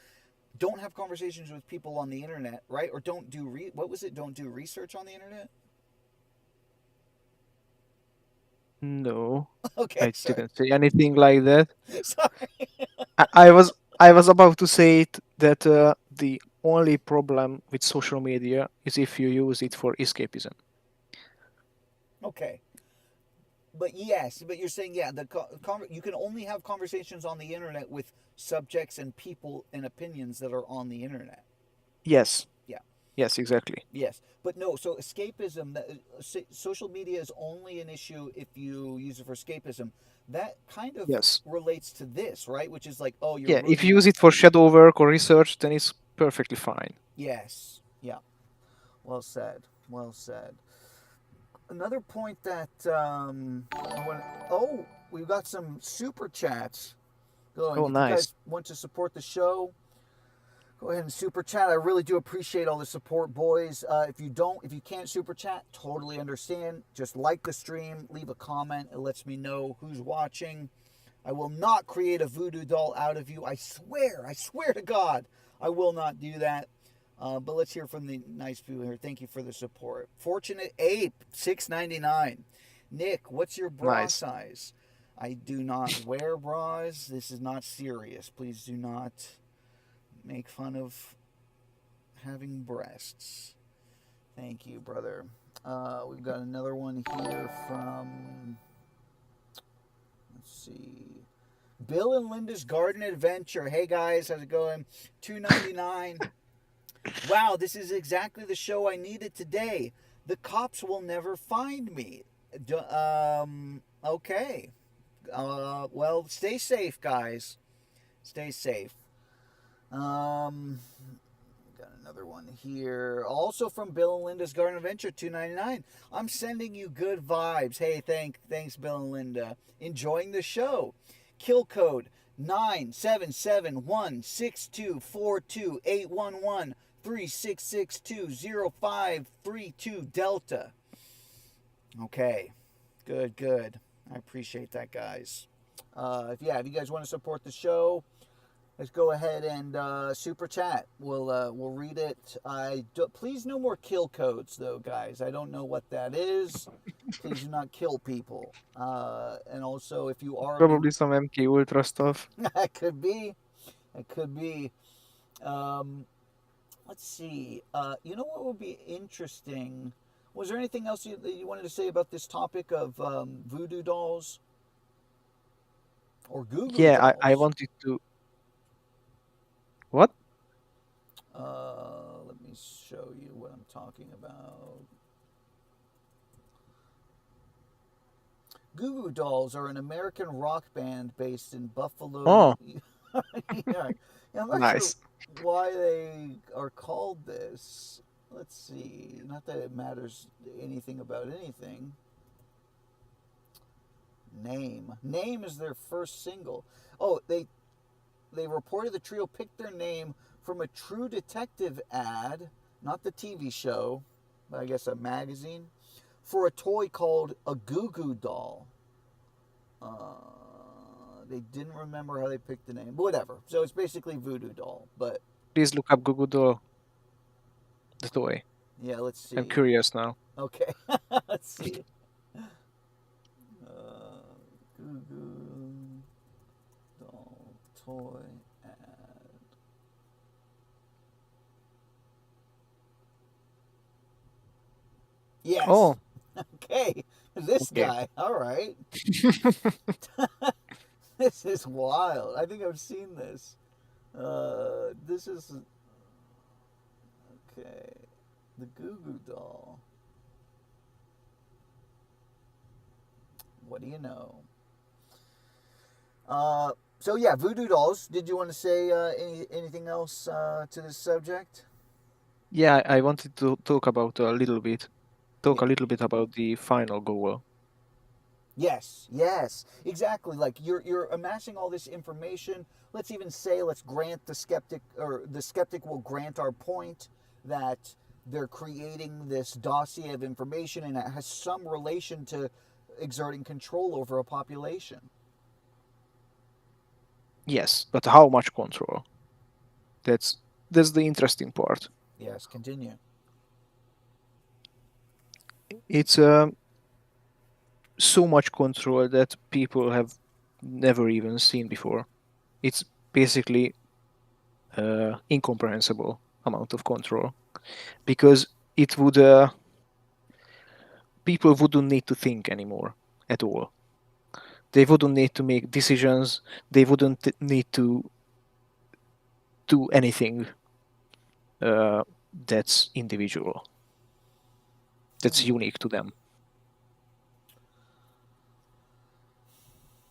don't have conversations with people on the internet, right? Or don't do what was it? Don't do research on the internet. No, Okay. I Sorry. didn't say anything like that. Sorry. I was about to say that the only problem with social media is if you use it for escapism. Okay. But yes, but you're saying, yeah, you can only have conversations on the internet with subjects and people and opinions that are on the internet. Yes, Yeah. yes, exactly. Yes. But no, so escapism, social media is only an issue if you use it for escapism. That kind of Yes. relates to this, right? Which is like, oh, you're Yeah, if ruining you my. use it for shadow work or research, then it's perfectly fine. Yes. Yeah. Well said. Well said. Another point that we've got some super chats going. Oh, If you nice. guys want to support the show, go ahead and super chat. I really do appreciate all the support, boys. If you can't super chat, totally understand. Just like the stream, leave a comment. It lets me know who's watching. I will not create a voodoo doll out of you. I swear to God, I will not do that. But let's hear from the nice people here. Thank you for the support. Fortunate Ape, $6.99. Nick, what's your bra Nice. size? I do not wear bras. This is not serious. Please do not make fun of having breasts. Thank you, brother. We've got another one here from, let's see, Bill and Linda's Garden Adventure. Hey guys, how's it going? $2.99. Wow, this is exactly the show I needed today. The cops will never find me. Okay. Well, stay safe, guys. Stay safe. Got another one here. Also from Bill and Linda's Garden Adventure, $2.99. I'm sending you good vibes. Hey, thanks, Bill and Linda. Enjoying the show. Kill code 9771624281136620532 Delta. Okay. Good. I appreciate that, guys. If you guys want to support the show, let's go ahead and super chat. We'll read it. Please no more kill codes though, guys. I don't know what that is. Please do not kill people. And also, if you are Probably some MK Ultra stuff. that could be. It could be. Let's see. You know what would be interesting? Was there anything else that you wanted to say about this topic of voodoo dolls or goo goo Yeah, dolls? I wanted to. What? Let me show you what I'm talking about. Goo Goo Dolls are an American rock band based in Buffalo. Oh. Yeah, I'm not Nice. sure why they are called this. Let's see. Not that it matters anything about anything. Name is their first single. Oh, they reported the trio picked their name from a True Detective ad, not the TV show, but I guess a magazine, for a toy called a Goo Goo Doll. They didn't remember how they picked the name. Whatever. So it's basically Voodoo Doll. But Please look up Google the toy. yeah, let's see. I'm curious now. Okay, let's see. Goo Goo Doll toy ad. Yes. Oh. Okay. This Okay. guy. All right. This is wild. I think I've seen this. This is okay. The Goo Goo Doll. What do you know? So yeah, Voodoo Dolls. Did you want to say anything else to this subject? Yeah, I wanted to talk about a little bit Yeah. about the final goal. Yes, exactly. Like you're amassing all this information. Let's even say let's grant the skeptic, or the skeptic will grant our point that they're creating this dossier of information and it has some relation to exerting control over a population. Yes, but how much control? That's that's the interesting part. Yes, continue. It's so much control that people have never even seen before. It's basically incomprehensible amount of control because it would people wouldn't need to think anymore at all. They wouldn't need to make decisions. They wouldn't need to do anything that's individual, that's unique to them.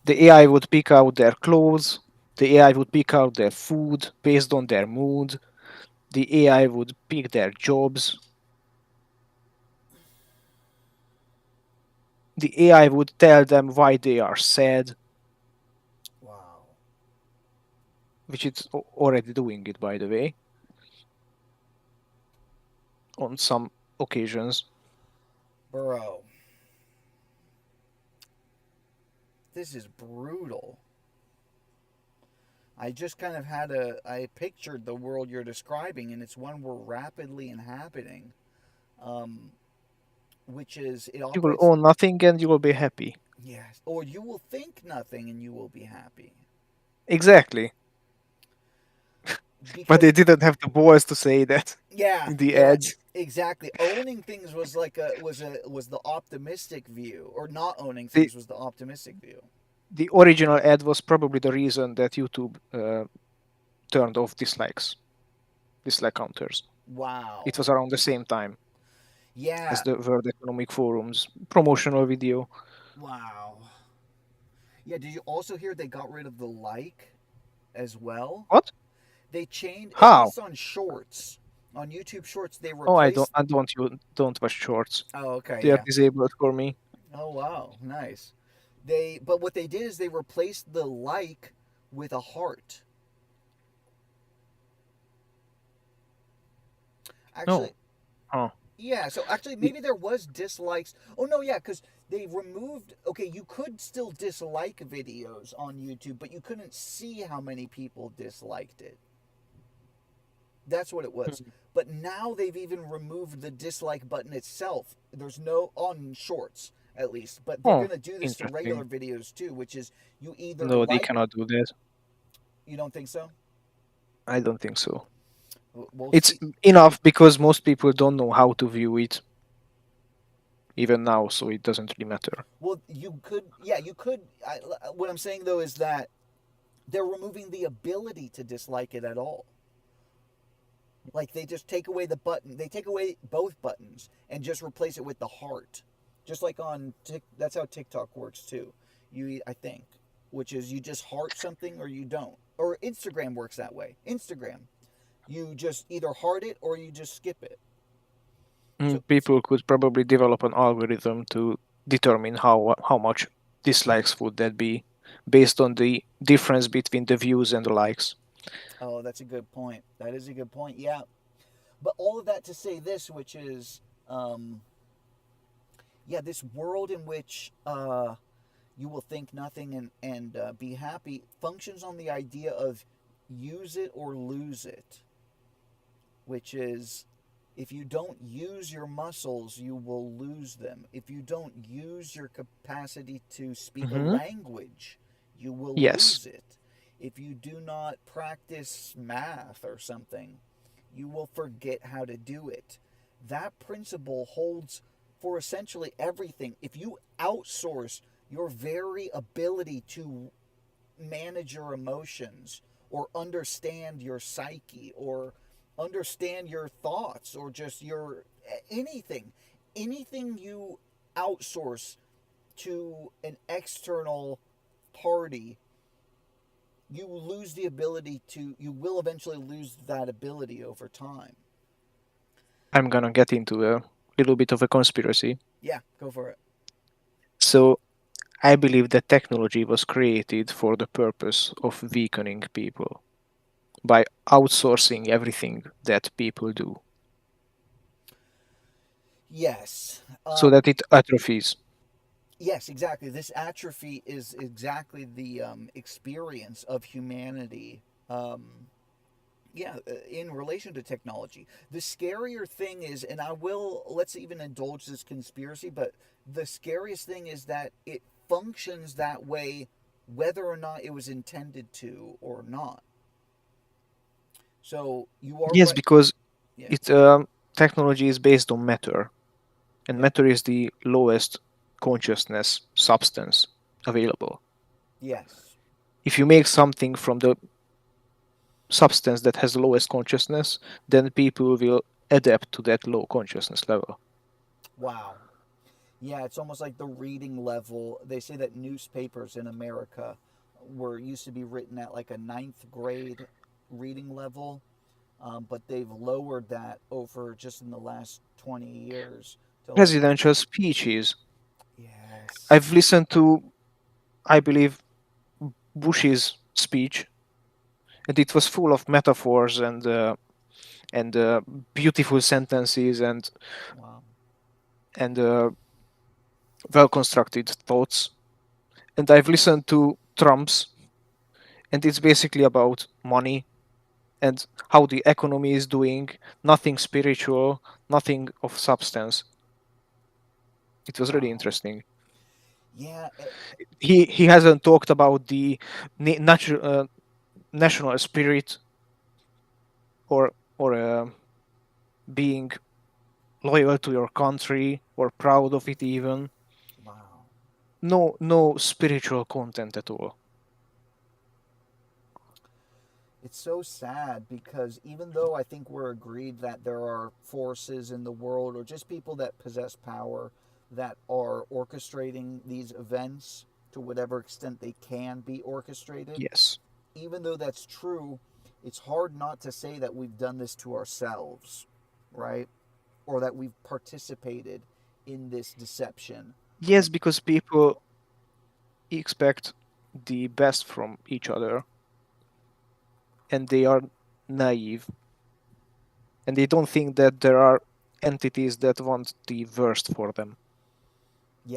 The AI would pick out their clothes. The AI would pick out their food based on their mood. The AI would pick their jobs. The AI would tell them why they are sad, Wow. which it's already doing it, by the way, on some occasions. Bro. This is brutal. I just kind of I pictured the world you're describing, and it's one we're rapidly inhabiting, um, which is, it You will operates, own nothing and you will be happy. yes, or you will think nothing and you will be happy. Exactly. But Because, they didn't have the balls to say that yeah, in the yeah, ads. exactly. Owning things was like was the optimistic view, or not owning The things was the optimistic view. the original ad was probably the reason that YouTube turned off dislike counters. Wow. It was around the same time as Yeah. the World Economic Forum's promotional video. Wow. Yeah, did you also hear they got rid of the like as well? What? They changed, at How? least on shorts. On YouTube Shorts, they Oh, replaced. don't watch shorts. Oh, okay, They are yeah. disabled for me. Oh, wow, nice. But what they did is they replaced the like with a heart. No. Actually, Huh. yeah. So actually, The- maybe there was dislikes. Oh no, yeah, because they removed. Okay, you could still dislike videos on YouTube, but you couldn't see how many people disliked it. That's what it was. But now they've even removed the dislike button itself. There's no, on shorts at least, but they're Oh, going to do this for regular interesting. videos too, which is you either No, they like, cannot do that. you don't think so? I don't think so. We'll It's see. enough because most people don't know how to view it even now, so it doesn't really matter. Well, you could, yeah, you could. What I'm saying though is that they're removing the ability to dislike it at all. Like they just take away the button. They take away both buttons and just replace it with the heart. Just like on that's how TikTok works too. I think, which is you just heart something or you don't. Or Instagram works that way. Instagram, you just either heart it or you just skip it. So People could probably develop an algorithm to determine how much dislikes would that be based on the difference between the views and the likes. oh, that's a good point. That is a good point. Yeah, but all of that to say this, which is, yeah, this world in which you will think nothing and be happy functions on the idea of use it or lose it, which is, if you don't use your muscles, you will lose them. If you don't use your capacity to speak a Hmm. language, you will Yes, lose it. If you do not practice math or something, you will forget how to do it. That principle holds for essentially everything. If you outsource your very ability to manage your emotions or understand your psyche or understand your thoughts or just your anything you outsource to an external party, you will eventually lose that ability over time. I'm gonna get into a little bit of a conspiracy. Yeah, go for it. So I believe that technology was created for the purpose of weakening people by outsourcing everything that people do Yes. so that it atrophies. Yes, exactly. This atrophy is exactly the experience of humanity. Yeah, in relation to technology. The scarier thing is, and let's even indulge this conspiracy, but the scariest thing is that it functions that way whether or not it was intended to or not. So you are Yes, right. because Yeah, it technology is based on matter, and yeah, matter is the lowest consciousness substance available. yes. If you make something from the substance that has the lowest consciousness, then people will adapt to that low consciousness level. Wow. Yeah, it's almost like the reading level. They say that newspapers in America were used to be written at like a ninth grade reading level, but they've lowered that over just in the last 20 years to like, Presidential speeches. yes, I've listened to, I believe, Bush's speech, and it was full of metaphors and beautiful sentences wow, and well constructed thoughts. And I've listened to Trump's, and it's basically about money and how the economy is doing. Nothing spiritual, nothing of substance. It was really wow. interesting. Yeah, He hasn't talked about the national spirit or being loyal to your country or proud of it even. wow. No spiritual content at all. It's so sad because even though I think we're agreed that there are forces in the world or just people that possess power that are orchestrating these events to whatever extent they can be orchestrated, Yes. even though that's true, it's hard not to say that we've done this to ourselves, right? Or that we've participated in this deception. Yes, because people expect the best from each other and they are naive and they don't think that there are entities that want the worst for them.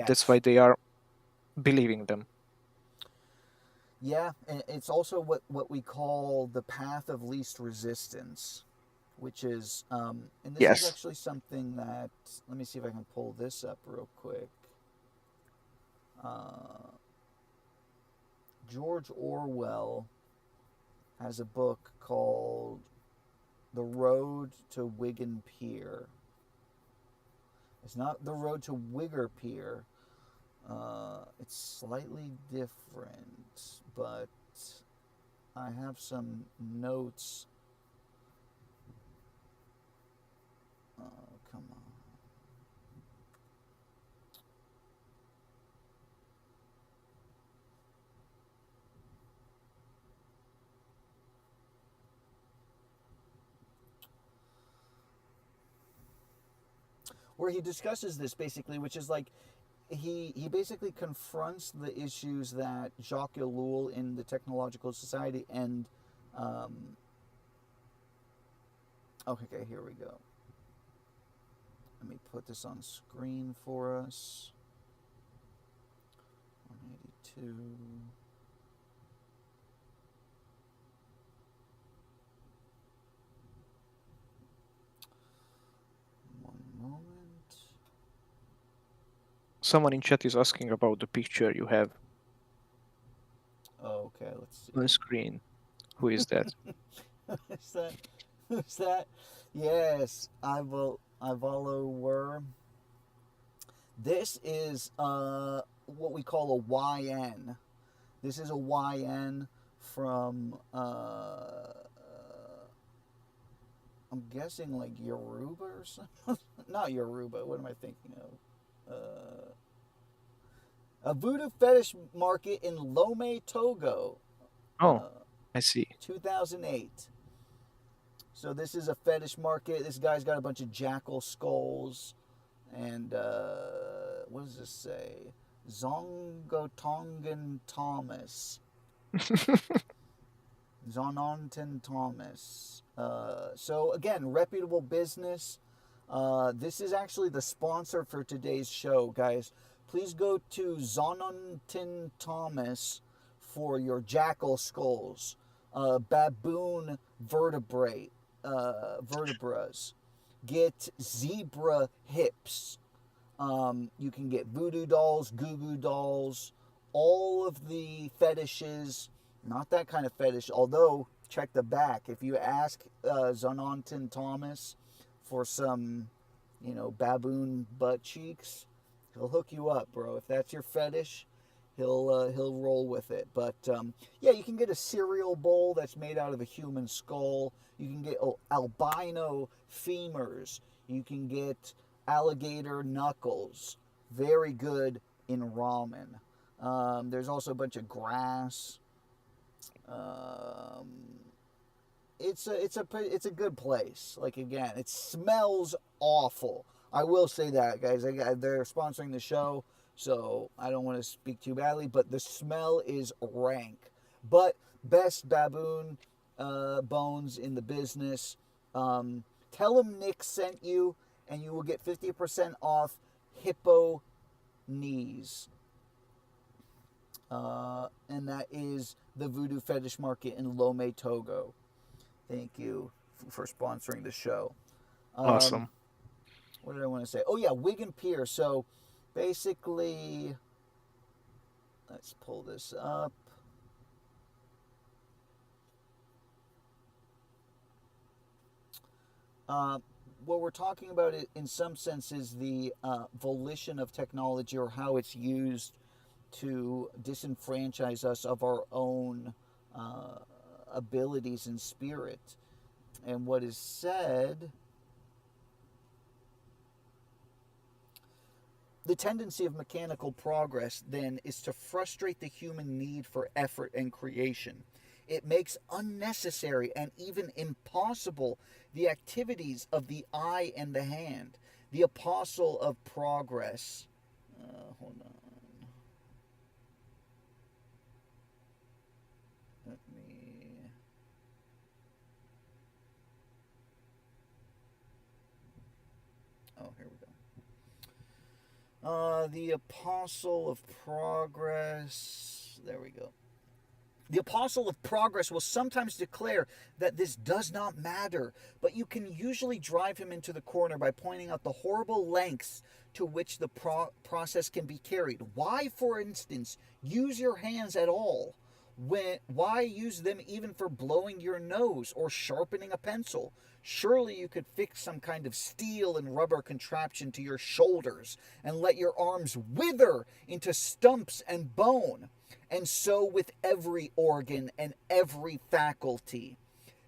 That's Yes. why they are believing them. Yeah, and it's also what we call the path of least resistance, which is, and this is Yes. actually something that, let me see if I can pull this up real quick. Uh, George Orwell has a book called The Road to Wigan Pier. It's not The Road to Wigger Pier. It's slightly different, but I have some notes. Oh, come on. Where he discusses this basically, which is like he basically confronts the issues that Jacques Ellul in the Technological Society and okay, here we go. Let me put this on screen for us. 182. One moment. Someone in chat is asking about the picture you have Oh, okay, let's see. on screen. Who is that? Is that? Who's that? Yes, Ivalo were. This is what we call a YN. This is a YN from I'm guessing like Yoruba or something. Not Yoruba. What am I thinking of? A voodoo fetish market in Lome, Togo, Oh, I see. 2008. So this is a fetish market. This guy's got a bunch of jackal skulls, and what does this say? Zongotongan Thomas. Zononton Thomas. So again, reputable business. This is actually the sponsor for today's show, guys. Please go to Zononton Thomas for your jackal skulls, baboon vertebras. Get zebra hips. You can get voodoo dolls, goo goo dolls, all of the fetishes. Not that kind of fetish, although, check the back. If you ask Zononton Thomas for some, baboon butt cheeks, he'll hook you up, bro. If that's your fetish, he'll roll with it. But yeah, you can get a cereal bowl that's made out of a human skull. You can get albino femurs. You can get alligator knuckles. Very good in ramen. There's also a bunch of grass. It's a good place. Like, again, it smells awful. I will say that, guys. They're sponsoring the show, so I don't want to speak too badly, but the smell is rank. But best baboon bones in the business. Tell them Nick sent you, and you will get 50% off hippo knees. And that is the Voodoo Fetish Market in Lome, Togo. Thank you for sponsoring the show. Awesome. What did I want to say? Oh, yeah, Wig and Pier. So, basically, let's pull this up. What we're talking about, in some sense, is the volition of technology, or how it's used to disenfranchise us of our own abilities and spirit. And what is said, the tendency of mechanical progress then is to frustrate the human need for effort and creation. It makes unnecessary and even impossible the activities of the eye and the hand. The apostle of progress. Hold on. Let me. Oh, here we go. The apostle of progress. There we go. The apostle of progress will sometimes declare that this does not matter, but you can usually drive him into the corner by pointing out the horrible lengths to which the process can be carried. Why, for instance, use your hands at all? Why use them even for blowing your nose or sharpening a pencil? Surely you could fix some kind of steel and rubber contraption to your shoulders and let your arms wither into stumps and bone. And so with every organ and every faculty.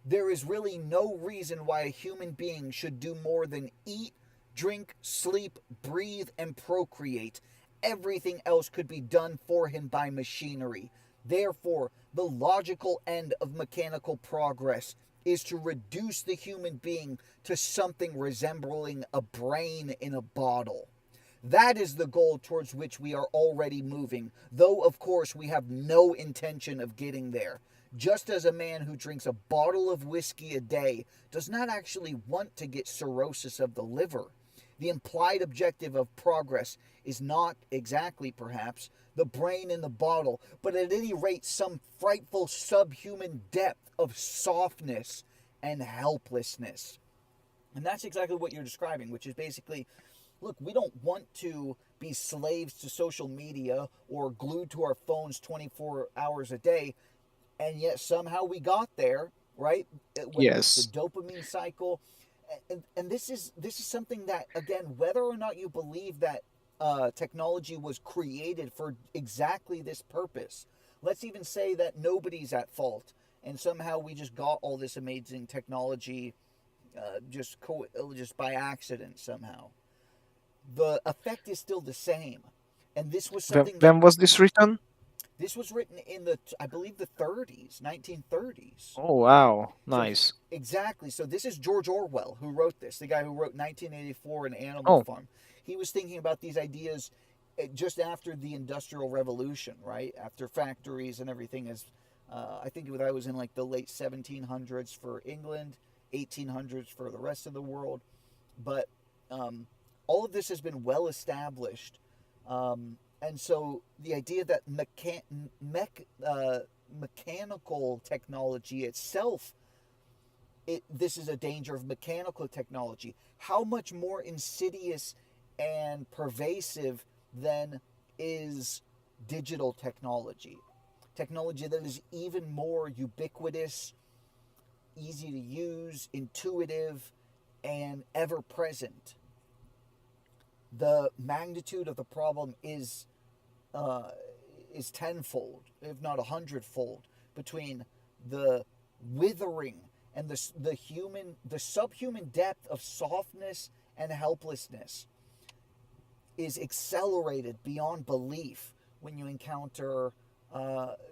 There is really no reason why a human being should do more than eat, drink, sleep, breathe, and procreate. Everything else could be done for him by machinery. Therefore, the logical end of mechanical progress is to reduce the human being to something resembling a brain in a bottle. That is the goal towards which we are already moving, though of course we have no intention of getting there. Just as a man who drinks a bottle of whiskey a day does not actually want to get cirrhosis of the liver. The implied objective of progress is not exactly, perhaps, the brain in the bottle, but at any rate some frightful subhuman depth of softness and helplessness. And that's exactly what you're describing, which is basically, look, we don't want to be slaves to social media or glued to our phones 24 hours a day, and yet somehow we got there, right? Whether it's the Yes. dopamine cycle, and this is something that, again, whether or not you believe that technology was created for exactly this purpose, let's even say that nobody's at fault, and somehow we just got all this amazing technology just by accident somehow. The effect is still the same. And this was When, something that when was this written? this was written in the, I believe, the 30s, 1930s. Oh, wow. So Nice. exactly. So this is George Orwell who wrote this, the guy who wrote 1984 and Animal Oh, Farm. He was thinking about these ideas just after the Industrial Revolution, right? After factories and everything is, I think that was in like the late 1700s for England, 1800s for the rest of the world. But all of this has been well established. And so the idea that mechanical technology itself, this is a danger of mechanical technology. How much more insidious and pervasive then is digital technology? Technology that is even more ubiquitous, easy to use, intuitive, and ever present. The magnitude of the problem is tenfold, if not 100-fold, between the withering and the subhuman depth of softness and helplessness is accelerated beyond belief when you encounter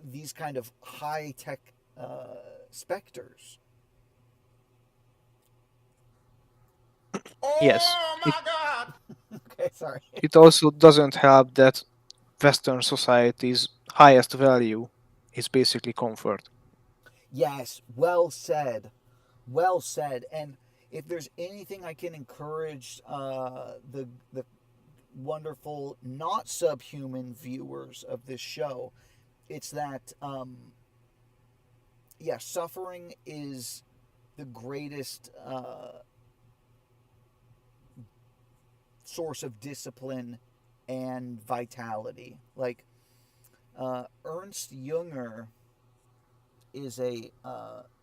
these kind of high tech specters. Yes, Oh my God! Okay, sorry. it also doesn't help that Western society's highest value is basically comfort. Yes, well said. Well said. And if there's anything I can encourage the wonderful, not subhuman viewers of this show, it's that yeah, suffering is the greatest source of discipline and vitality. Like Ernst Jünger is a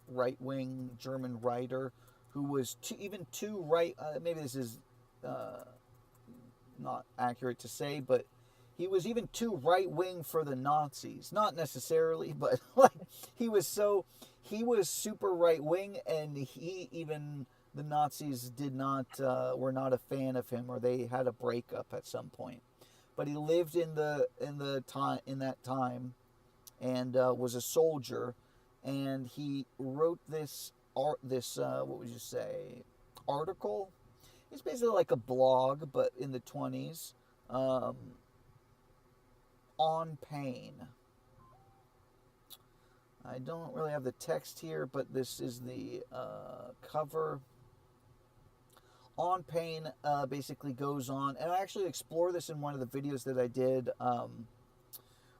right-wing German writer who was too right. Maybe this is not accurate to say, but he was even too right-wing for the Nazis. Not necessarily, but like he was super right-wing, and the Nazis were not a fan of him, or they had a breakup at some point. But he lived in that time, and was a soldier, and he wrote this what would you say, article. It's basically like a blog, but in the 20s, on pain. I don't really have the text here, but this is the cover. On Pain basically goes on, and I actually explore this in one of the videos that I did.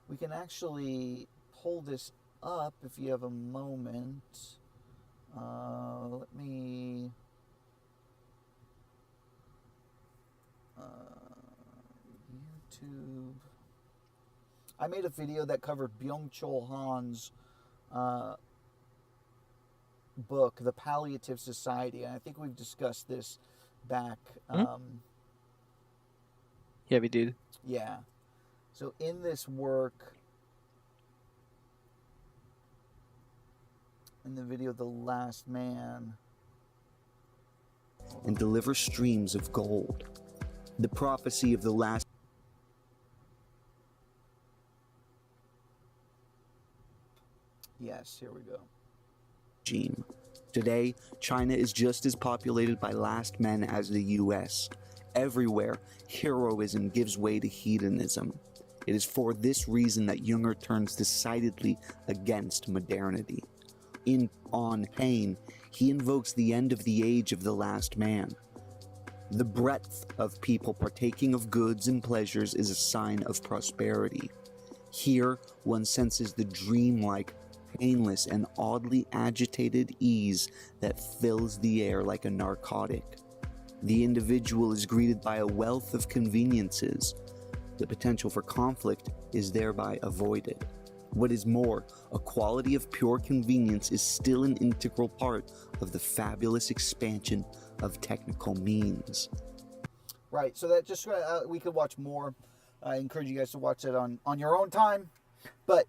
We can actually pull this up if you have a moment. Let me... YouTube. I made a video that covered Byung-Chul Han's book, The Palliative Society, and I think we've discussed this back. Yeah, we did. Yeah. So in this work, in the video The Last Man, and deliver streams of gold. The prophecy of the last yes, here we go. regime. Today, China is just as populated by last men as the US. Everywhere, heroism gives way to hedonism. It is for this reason that Jünger turns decidedly against modernity. In On Pain, he invokes the end of the age of the last man. The breadth of people partaking of goods and pleasures is a sign of prosperity. Here, one senses the dreamlike, painless, and oddly agitated ease that fills the air like a narcotic. The individual is greeted by a wealth of conveniences. The potential for conflict is thereby avoided. What is more, a quality of pure convenience is still an integral part of the fabulous expansion of technical means. Right, so that just we could watch more. I encourage you guys to watch it on your own time. But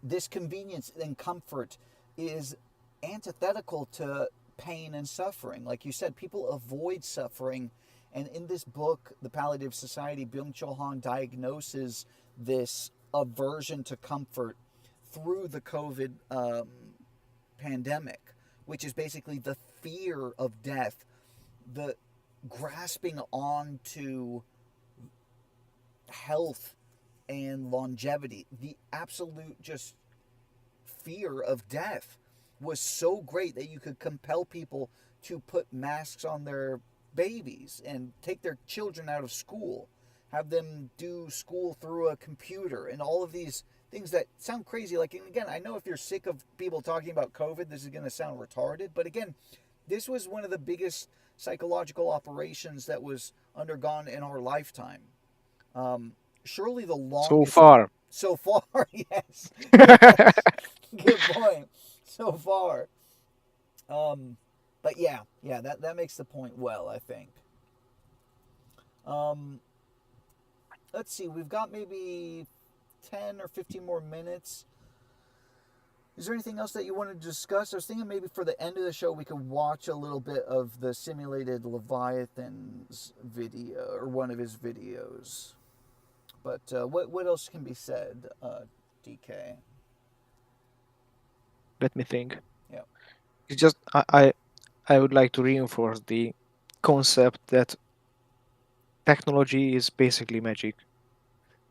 this convenience and comfort is antithetical to pain and suffering. Like you said, people avoid suffering. And in this book, The Palliative Society, Byung-Chul Han diagnoses this aversion to comfort through the COVID pandemic, which is basically the fear of death, the grasping on to health and longevity. The absolute just fear of death was so great that you could compel people to put masks on their babies and take their children out of school, have them do school through a computer, and all of these things that sound crazy. Like, and again, I know if you're sick of people talking about COVID, this is going to sound retarded, but again, this was one of the biggest psychological operations that was undergone in our lifetime. Surely the So longest. far. So far, yes. Yes. Good point. So far. But yeah, that makes the point well, I think. Let's see, we've got maybe 10 or 15 more minutes. Is there anything else that you wanted to discuss? I was thinking maybe for the end of the show we could watch a little bit of the simulated Leviathan's video, or one of his videos. But what else can be said, DK? Let me think. Yeah. It's just I would like to reinforce the concept that technology is basically magic,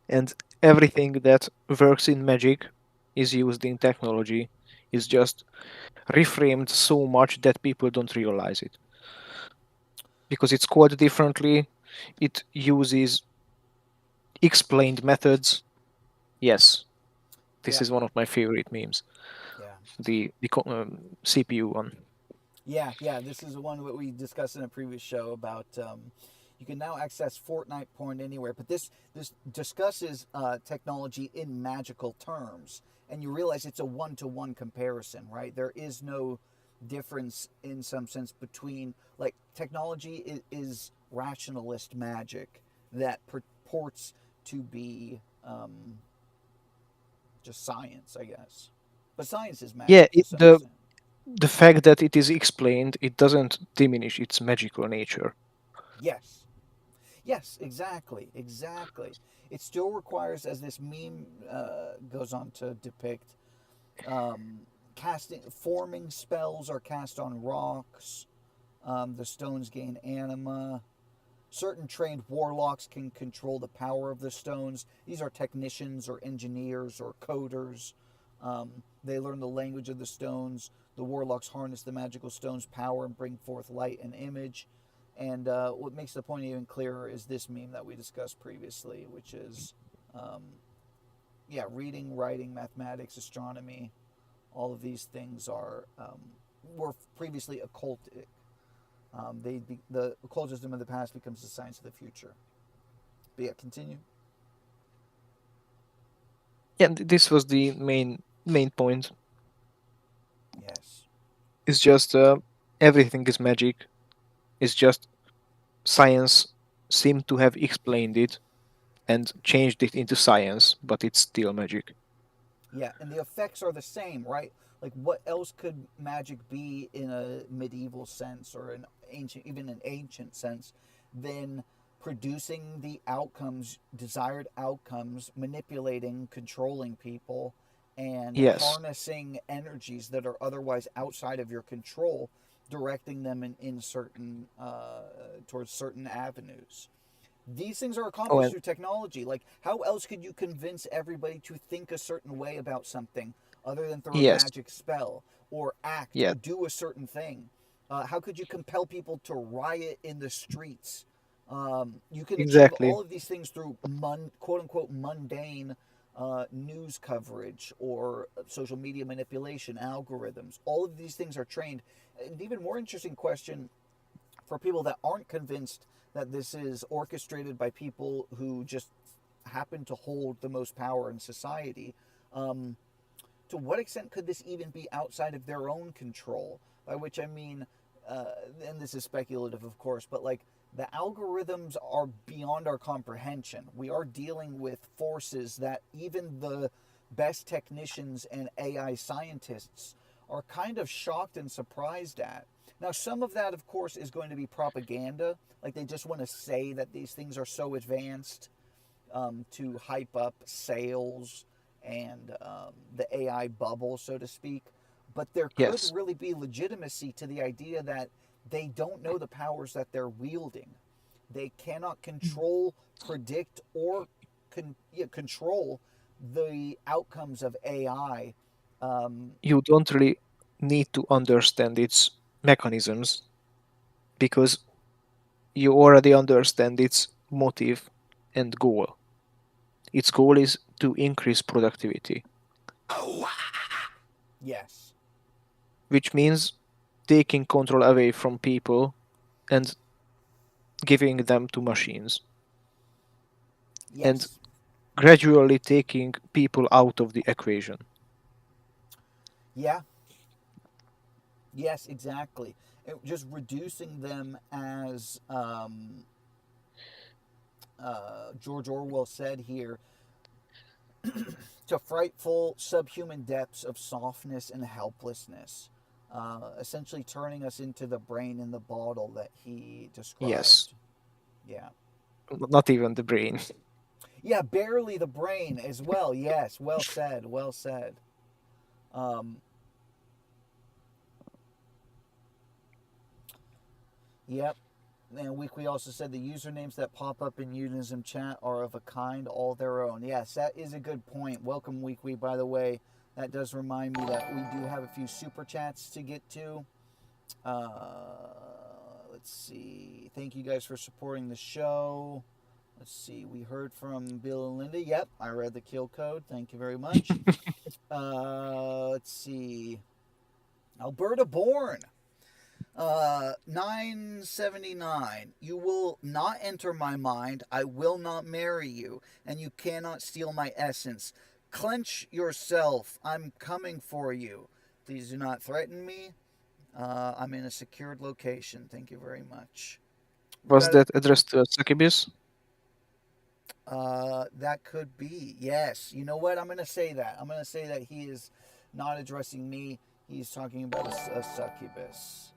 and everything that works in magic is used in technology is just reframed so much that people don't realize it because it's called differently. It uses explained methods. Yes, this Yeah. is one of my favorite memes. Yeah. The CPU one. Yeah, this is the one that we discussed in a previous show about you can now access Fortnite porn anywhere, but this discusses technology in magical terms, and you realize it's a one-to-one comparison, right? There is no difference in some sense between, like, technology is rationalist magic that purports to be just science, I guess. But science is Yeah, magic to some the extent. the fact that it is explained, it doesn't diminish its magical nature. Yes. Yes, exactly. It still requires, as this meme goes on to depict, forming spells are cast on rocks. The stones gain anima. Certain trained warlocks can control the power of the stones. These are technicians or engineers or coders. They learn the language of the stones. The warlocks harness the magical stone's power and bring forth light and image. And what makes the point even clearer is this meme that we discussed previously, which is, reading, writing, mathematics, astronomy. All of these things were previously occultic. The occultism of the past becomes the science of the future. But yeah, continue. Yeah, this was the main point. Yes. It's just everything is magic. It's just science seemed to have explained it and changed it into science, but it's still magic. Yeah, and the effects are the same, right? Like, what else could magic be in a medieval sense or even an ancient sense than producing the desired outcomes, manipulating, controlling people, and Yes, harnessing energies that are otherwise outside of your control, directing them in certain towards certain avenues. These things are oh, accomplished and through technology. Like, how else could you convince everybody to think a certain way about something other than through a yes, magic spell or act yeah, or do a certain thing? How could you compel people to riot in the streets? You can achieve exactly. all of these things through quote unquote mundane news coverage or social media manipulation, algorithms. All of these things are trained. An even more interesting question for people that aren't convinced that this is orchestrated by people who just happen to hold the most power in society. To what extent could this even be outside of their own control? By which I mean, and this is speculative, of course, but like, the algorithms are beyond our comprehension. We are dealing with forces that even the best technicians and AI scientists are kind of shocked and surprised at. Now, some of that, of course, is going to be propaganda. Like, they just want to say that these things are so advanced to hype up sales and the AI bubble, so to speak. But there could Yes, really be legitimacy to the idea that they don't know the powers that they're wielding. They cannot control, predict, or control the outcomes of AI. You don't really need to understand its mechanisms because you already understand its motive and goal. Its goal is to increase productivity, Yes. which means taking control away from people and giving them to machines, and Yes. gradually taking people out of the equation. Yeah. Yes, exactly. Just reducing them as George Orwell said here, to frightful subhuman depths of softness and helplessness, essentially turning us into the brain in the bottle that he described. Yes, Yeah. not even the brain. Yeah, barely the brain as well. Yes, well said. Well said. Um, yep. And Weekly also said the usernames that pop up in Unism chat are of a kind all their own. Yes, that is a good point. Welcome, Weekly, by the way. That does remind me that we do have a few super chats to get to. Let's see. Thank you guys for supporting the show. Let's see. We heard from Bill and Linda. Yep, I read the kill code. Thank you very much. Let's see. Alberta Born. 979. You will not enter my mind. I will not marry you, and you cannot steal my essence. Clench yourself. I'm coming for you. Please do not threaten me. I'm in a secured location. Thank you very much. Was that addressed to a succubus? That could be. Yes. You know what? I'm going to say that. I'm going to say that he is not addressing me. He's talking about a succubus.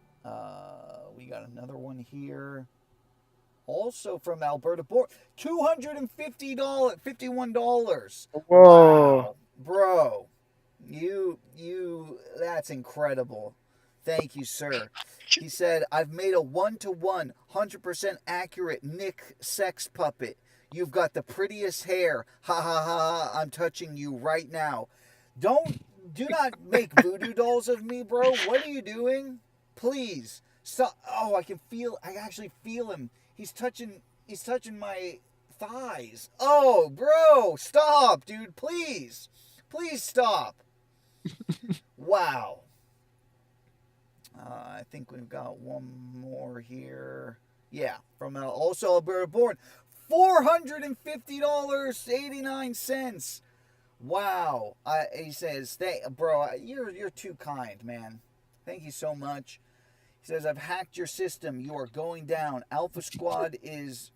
We got another one here. Also from Alberta Board. $250, $51. Whoa. Wow. Bro. That's incredible. Thank you, sir. He said, I've made a 1-to-1, 100% accurate Nick sex puppet. You've got the prettiest hair. Ha ha ha ha. I'm touching you right now. Do not make voodoo dolls of me, bro. What are you doing? Please. Stop. Oh, I actually feel him. He's touching my thighs. Oh, bro, stop, dude. Please. Please stop. Wow. I think we've got one more here. Yeah, from also Alberta Born. $450.89. Wow. He says, bro, you're too kind, man. Thank you so much. He says, I've hacked your system. You are going down. Alpha Squad is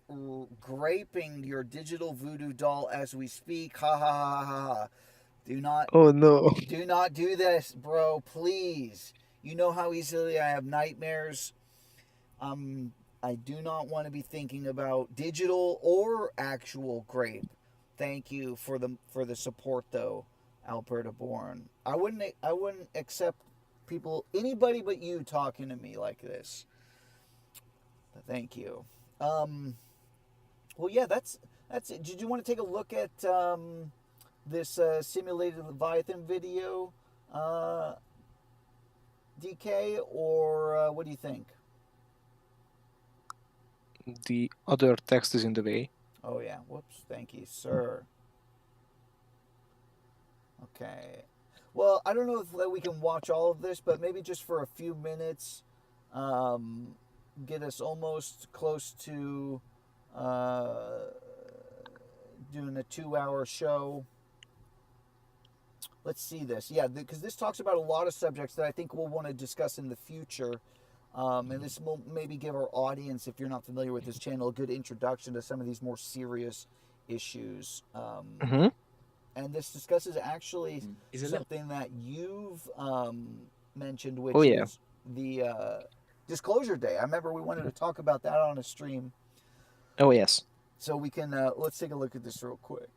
graping your digital voodoo doll as we speak. Ha ha ha ha ha. Do not do this, bro, please. You know how easily I have nightmares. I do not want to be thinking about digital or actual grape. Thank you for the support though, Alberta Born. I wouldn't accept anybody but you talking to me like this. But thank you. Well, yeah, that's it. Did you want to take a look at this simulated Leviathan video, DK, or what do you think? The other text is in the way. Oh yeah, whoops. Thank you, sir. Okay. Well, I don't know if we can watch all of this, but maybe just for a few minutes, get us almost close to doing a 2-hour show. Let's see this. Yeah, because this talks about a lot of subjects that I think we'll want to discuss in the future. And this will maybe give our audience, if you're not familiar with this channel, a good introduction to some of these more serious issues. And this discusses actually something that you've mentioned, which is the Disclosure Day. I remember we wanted to talk about that on a stream. Oh, yes. So we can, let's take a look at this real quick.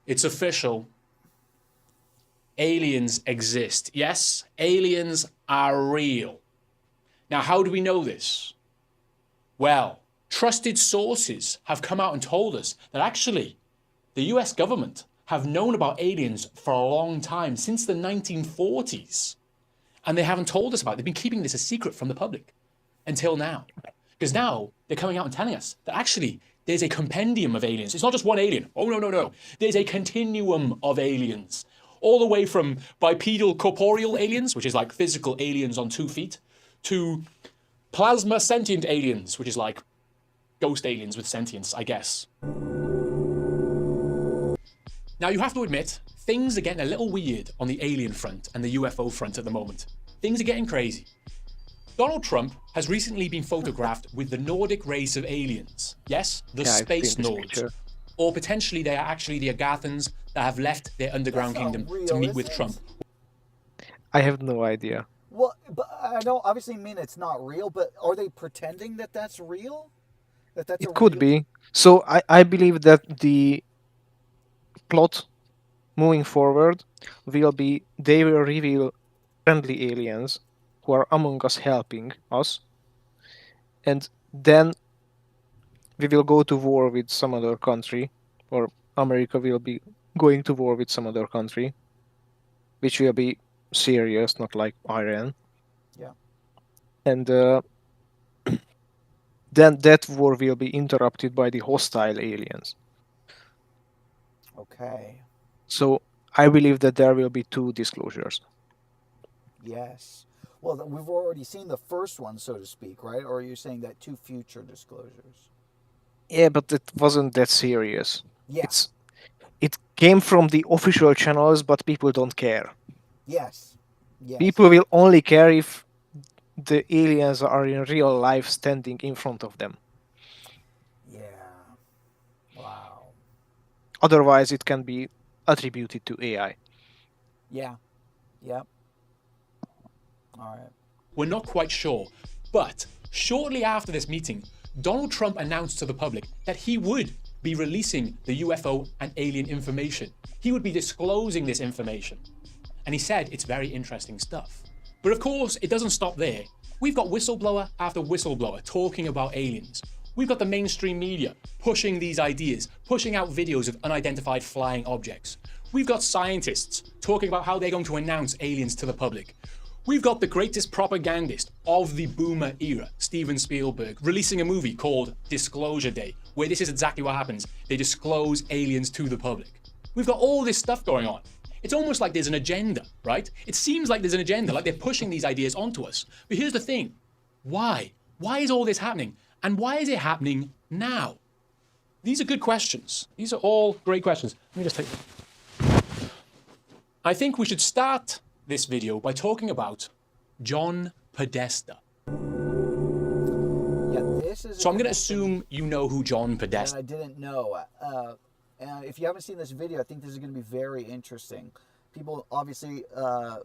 It's official. Aliens exist. Yes, aliens are real. Now, how do we know this? Well, trusted sources have come out and told us that actually the US government have known about aliens for a long time, since the 1940s. And they haven't told us about it. They've been keeping this a secret from the public until now. Because now they're coming out and telling us that actually there's a compendium of aliens. It's not just one alien. Oh, no. There's a continuum of aliens. All the way from bipedal corporeal aliens, which is like physical aliens on 2 feet, to plasma sentient aliens, which is like ghost aliens with sentience, I guess. Now, you have to admit, things are getting a little weird on the alien front and the UFO front at the moment. Things are getting crazy. Donald Trump has recently been photographed with the Nordic race of aliens. Yes, the Space Nords. Or potentially they are actually the Agathans that have left their underground kingdom to meet with Trump. I have no idea. Well, but I don't obviously mean it's not real, but are they pretending that that's real? That's it could be. So I believe that the plot moving forward will be they will reveal friendly aliens who are among us helping us, and then we will go to war with some other country, or America will be going to war with some other country, which will be serious, not like Iran. Yeah. And then that war will be interrupted by the hostile aliens. Okay. So I believe that there will be 2 disclosures. Yes. Well, we've already seen the first one, so to speak, right? Or are you saying that 2 future disclosures? Yeah, but it wasn't that serious. Yeah. It came from the official channels, but people don't care. Yes. People will only care if the aliens are in real life standing in front of them. Yeah. Wow. Otherwise, it can be attributed to AI. Yeah. Yep. All right. We're not quite sure, but shortly after this meeting, Donald Trump announced to the public that he would be releasing the UFO and alien information. He would be disclosing this information. And he said it's very interesting stuff. But of course, it doesn't stop there. We've got whistleblower after whistleblower talking about aliens. We've got the mainstream media pushing these ideas, pushing out videos of unidentified flying objects. We've got scientists talking about how they're going to announce aliens to the public. We've got the greatest propagandist of the boomer era, Steven Spielberg, releasing a movie called Disclosure Day, where this is exactly what happens. They disclose aliens to the public. We've got all this stuff going on. It's almost like there's an agenda, right? It seems like there's an agenda, like they're pushing these ideas onto us. But here's the thing. Why? Why is all this happening? And why is it happening now? These are good questions. These are all great questions. Let me just take them. I think we should start this video by talking about John Podesta. Yeah, this is. So I'm going to assume you know who John Podesta. And I didn't know. And if you haven't seen this video, I think this is going to be very interesting. People, obviously,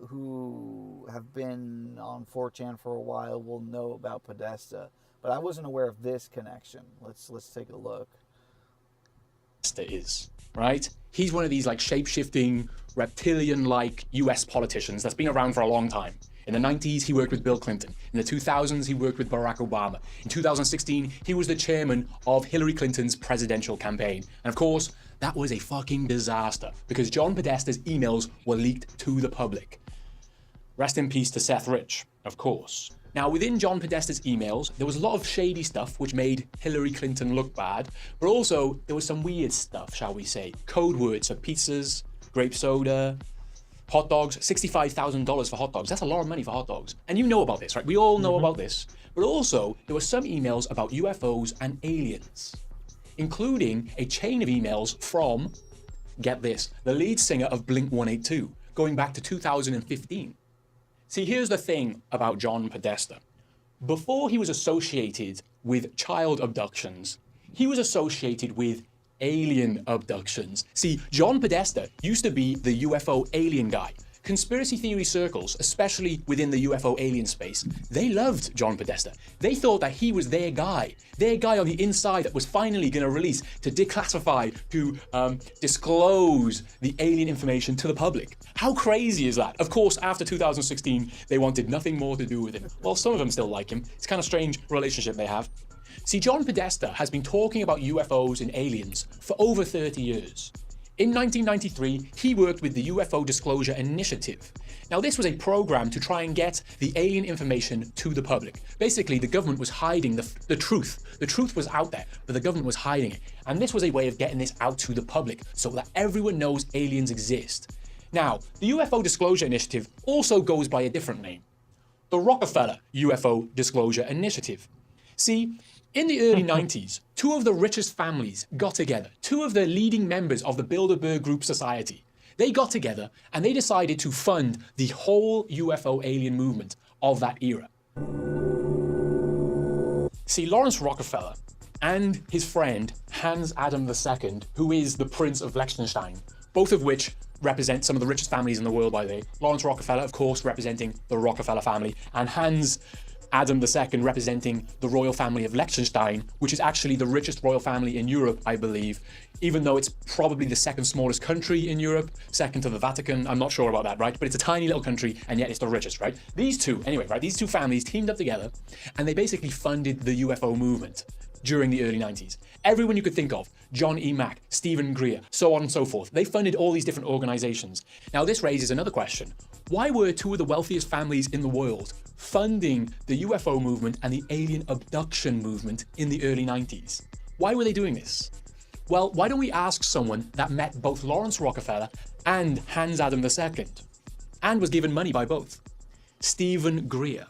who have been on 4chan for a while will know about Podesta, but I wasn't aware of this connection. Let's take a look. Is, right? He's one of these like shape-shifting, reptilian-like US politicians that's been around for a long time. In the 90s, he worked with Bill Clinton. In the 2000s, he worked with Barack Obama. In 2016, he was the chairman of Hillary Clinton's presidential campaign. And of course, that was a fucking disaster because John Podesta's emails were leaked to the public. Rest in peace to Seth Rich, of course. Now, within John Podesta's emails, there was a lot of shady stuff which made Hillary Clinton look bad, but also there was some weird stuff, shall we say. Code words for pizzas, grape soda, hot dogs, $65,000 for hot dogs. That's a lot of money for hot dogs. And you know about this, right? We all know about this. But also, there were some emails about UFOs and aliens, including a chain of emails from, get this, the lead singer of Blink-182, going back to 2015. See, here's the thing about John Podesta. Before he was associated with child abductions, he was associated with alien abductions. See, John Podesta used to be the UFO alien guy. Conspiracy theory circles, especially within the UFO alien space, they loved John Podesta. They thought that he was their guy on the inside that was finally going to release, to declassify, to disclose the alien information to the public. How crazy is that? Of course, after 2016, they wanted nothing more to do with him. Well, some of them still like him. It's kind of strange relationship they have. See, John Podesta has been talking about UFOs and aliens for over 30 years. In 1993, he worked with the UFO Disclosure Initiative. Now, this was a program to try and get the alien information to the public. Basically, the government was hiding the truth. The truth was out there, but the government was hiding it. And this was a way of getting this out to the public so that everyone knows aliens exist. Now, the UFO Disclosure Initiative also goes by a different name, the Rockefeller UFO Disclosure Initiative. See, in the early 90s, two of the richest families got together, two of the leading members of the Bilderberg Group Society. They got together and they decided to fund the whole UFO alien movement of that era. See, Lawrence Rockefeller and his friend Hans Adam II, who is the Prince of Liechtenstein, both of which represent some of the richest families in the world, by the way. Lawrence Rockefeller, of course, representing the Rockefeller family, and Hans Adam II representing the royal family of Liechtenstein, which is actually the richest royal family in Europe, I believe, even though it's probably the second smallest country in Europe, second to the Vatican. I'm not sure about that, right? But it's a tiny little country, and yet it's the richest, right? These two, anyway, right? These two families teamed up together, and they basically funded the UFO movement during the early 90s. Everyone you could think of, John E. Mack, Stephen Greer, so on and so forth. They funded all these different organizations. Now, this raises another question. Why were two of the wealthiest families in the world funding the UFO movement and the alien abduction movement in the early 90s? Why were they doing this? Well, why don't we ask someone that met both Lawrence Rockefeller and Hans Adam II, and was given money by both? Stephen Greer.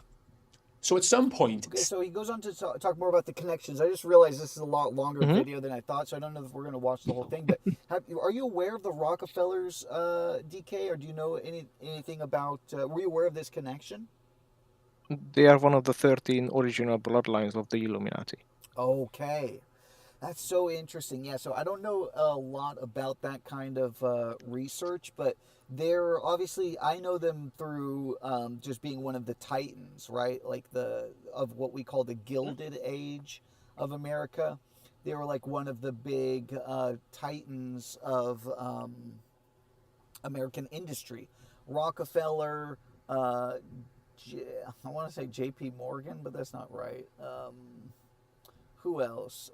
So at some point... Okay, so he goes on to talk more about the connections. I just realized this is a lot longer video than I thought, so I don't know if we're going to watch the whole thing. But are you aware of the Rockefellers, DK, or do you know anything about... were you aware of this connection? They are one of the 13 original bloodlines of the Illuminati. Okay. That's so interesting. Yeah, so I don't know a lot about that kind of research, but they're obviously, I know them through just being one of the titans, right? Like of what we call the Gilded Age of America. They were like one of the big titans of American industry. Rockefeller, I want to say J.P. Morgan, but that's not right. Who else?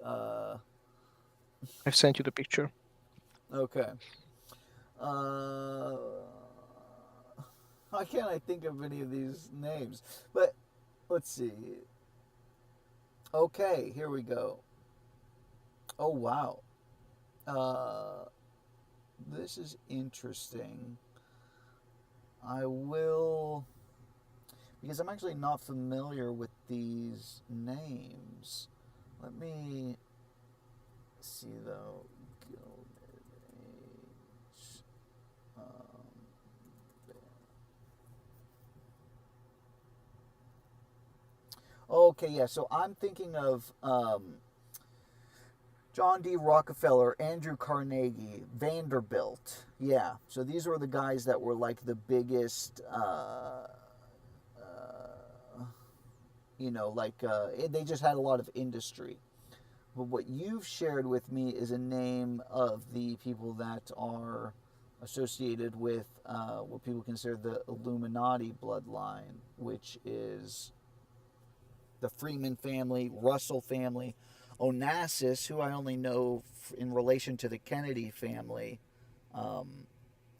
I've sent you the picture. Okay. Why can't I think of any of these names? But let's see. Okay, here we go. Oh, wow. This is interesting. I will... Because I'm actually not familiar with these names. Let me see, though. Gilded Age. Okay, yeah, so I'm thinking of John D. Rockefeller, Andrew Carnegie, Vanderbilt. Yeah, so these were the guys that were like the biggest... they just had a lot of industry. But what you've shared with me is a name of the people that are associated with what people consider the Illuminati bloodline, which is the Freeman family, Russell family, Onassis, who I only know in relation to the Kennedy family,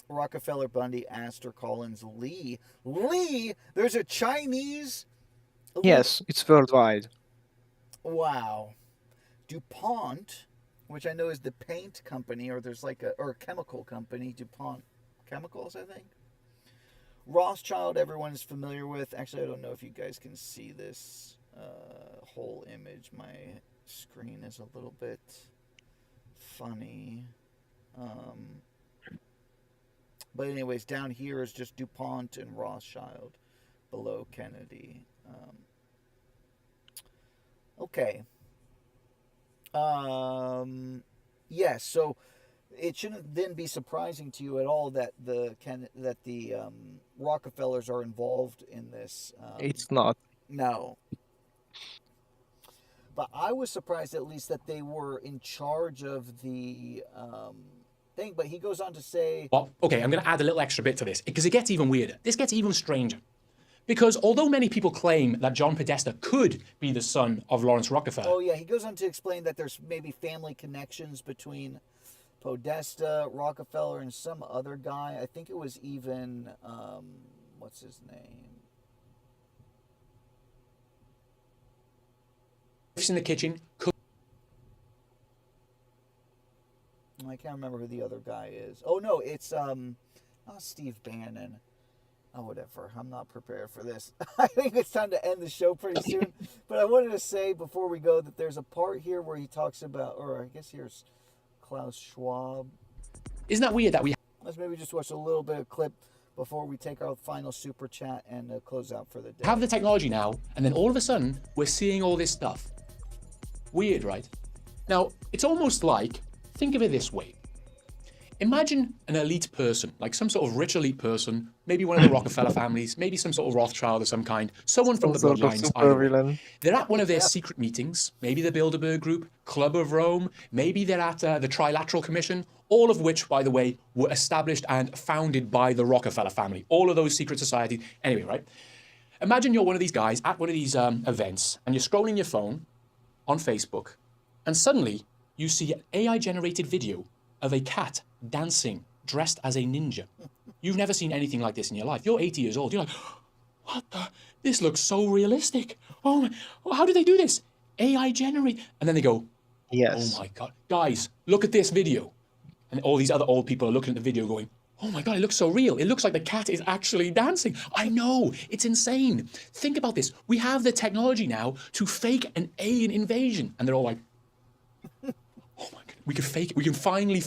Rockefeller, Bundy, Astor, Collins, Lee. Lee? There's a Chinese... Yes, it's worldwide. Wow. DuPont, which I know is the paint company, or there's like a chemical company, DuPont Chemicals, I think. Rothschild, everyone is familiar with. Actually, I don't know if you guys can see this whole image. My screen is a little bit funny. But anyways, down here is just DuPont and Rothschild below Kennedy. Okay. Yes, so it shouldn't then be surprising to you at all that the Rockefellers are involved in this. It's not. No. But I was surprised at least that they were in charge of the thing. But he goes on to say... Well, okay, I'm going to add a little extra bit to this, because it gets even weirder. This gets even stranger. Because although many people claim that John Podesta could be the son of Lawrence Rockefeller, Oh yeah, he goes on to explain that there's maybe family connections between Podesta, Rockefeller, and some other guy. I think it was even what's his name? in the kitchen, I can't remember who the other guy is. Oh no, it's not Steve Bannon. Oh, whatever. I'm not prepared for this. I think it's time to end the show pretty soon. But I wanted to say before we go that there's a part here where he talks about, or I guess here's Klaus Schwab. Isn't that weird that we Let's maybe just watch a little bit of clip before we take our final super chat and close out for the day. have the technology now, and then all of a sudden, we're seeing all this stuff? Weird, right? Now, it's almost like, think of it this way. Imagine an elite person, like some sort of rich elite person, maybe one of the Rockefeller families, maybe some sort of Rothschild of some kind, someone from the Some sort of bloodlines. Either way. supervillain. They're at one of their secret meetings, maybe the Bilderberg Group, Club of Rome, maybe they're at the Trilateral Commission, all of which, by the way, were established and founded by the Rockefeller family. All of those secret societies. Anyway, right? Imagine you're one of these guys at one of these events, and you're scrolling your phone on Facebook, and suddenly you see an AI-generated video of a cat dancing dressed as a ninja. You've never seen anything like this in your life. You're 80 years old. You're like, what the? This looks so realistic. Oh, how did they do this? AI generate. And then they go, Yes. oh my God. Guys, look at this video. And all these other old people are looking at the video going, oh my God, it looks so real. It looks like the cat is actually dancing. I know, it's insane. Think about this. We have the technology now to fake an alien invasion. And they're all like, oh my God, we can fake it. We can finally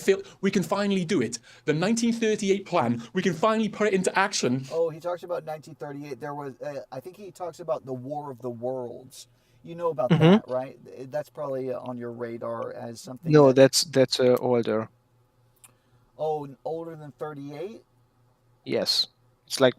do it. The 1938 plan, we can finally put it into action. Oh, he talks about 1938. There was, I think he talks about the War of the Worlds. You know about that, right? That's probably on your radar as something. No, that's older. Oh, older than 38? Yes, it's like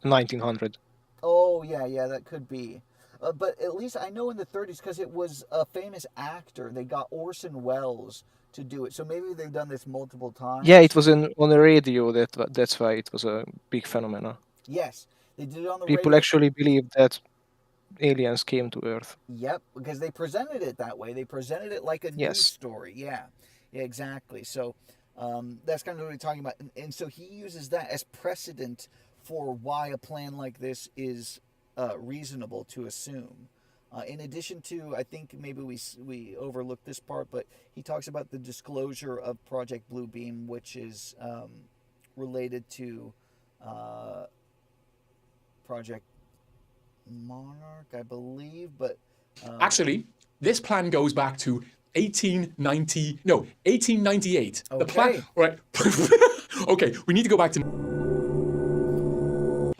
1900. Oh, yeah, that could be. But at least I know in the 30s, because it was a famous actor. They got Orson Welles to do it. So maybe they've done this multiple times. Yeah, it was on the radio. That's why it was a big phenomenon. Yes, they did it on the People radio. actually believed that aliens came to Earth. Yep, because they presented it that way. They presented it like a news Yes. story. Yeah, exactly. So that's kind of what we're talking about. And so he uses that as precedent for why a plan like this is reasonable to assume. In addition to, I think maybe we overlooked this part, but he talks about the disclosure of Project Bluebeam, which is related to Project Monarch, I believe, but Actually, this plan goes back to 1898. The plan, Okay. right? Okay, we need to go back to.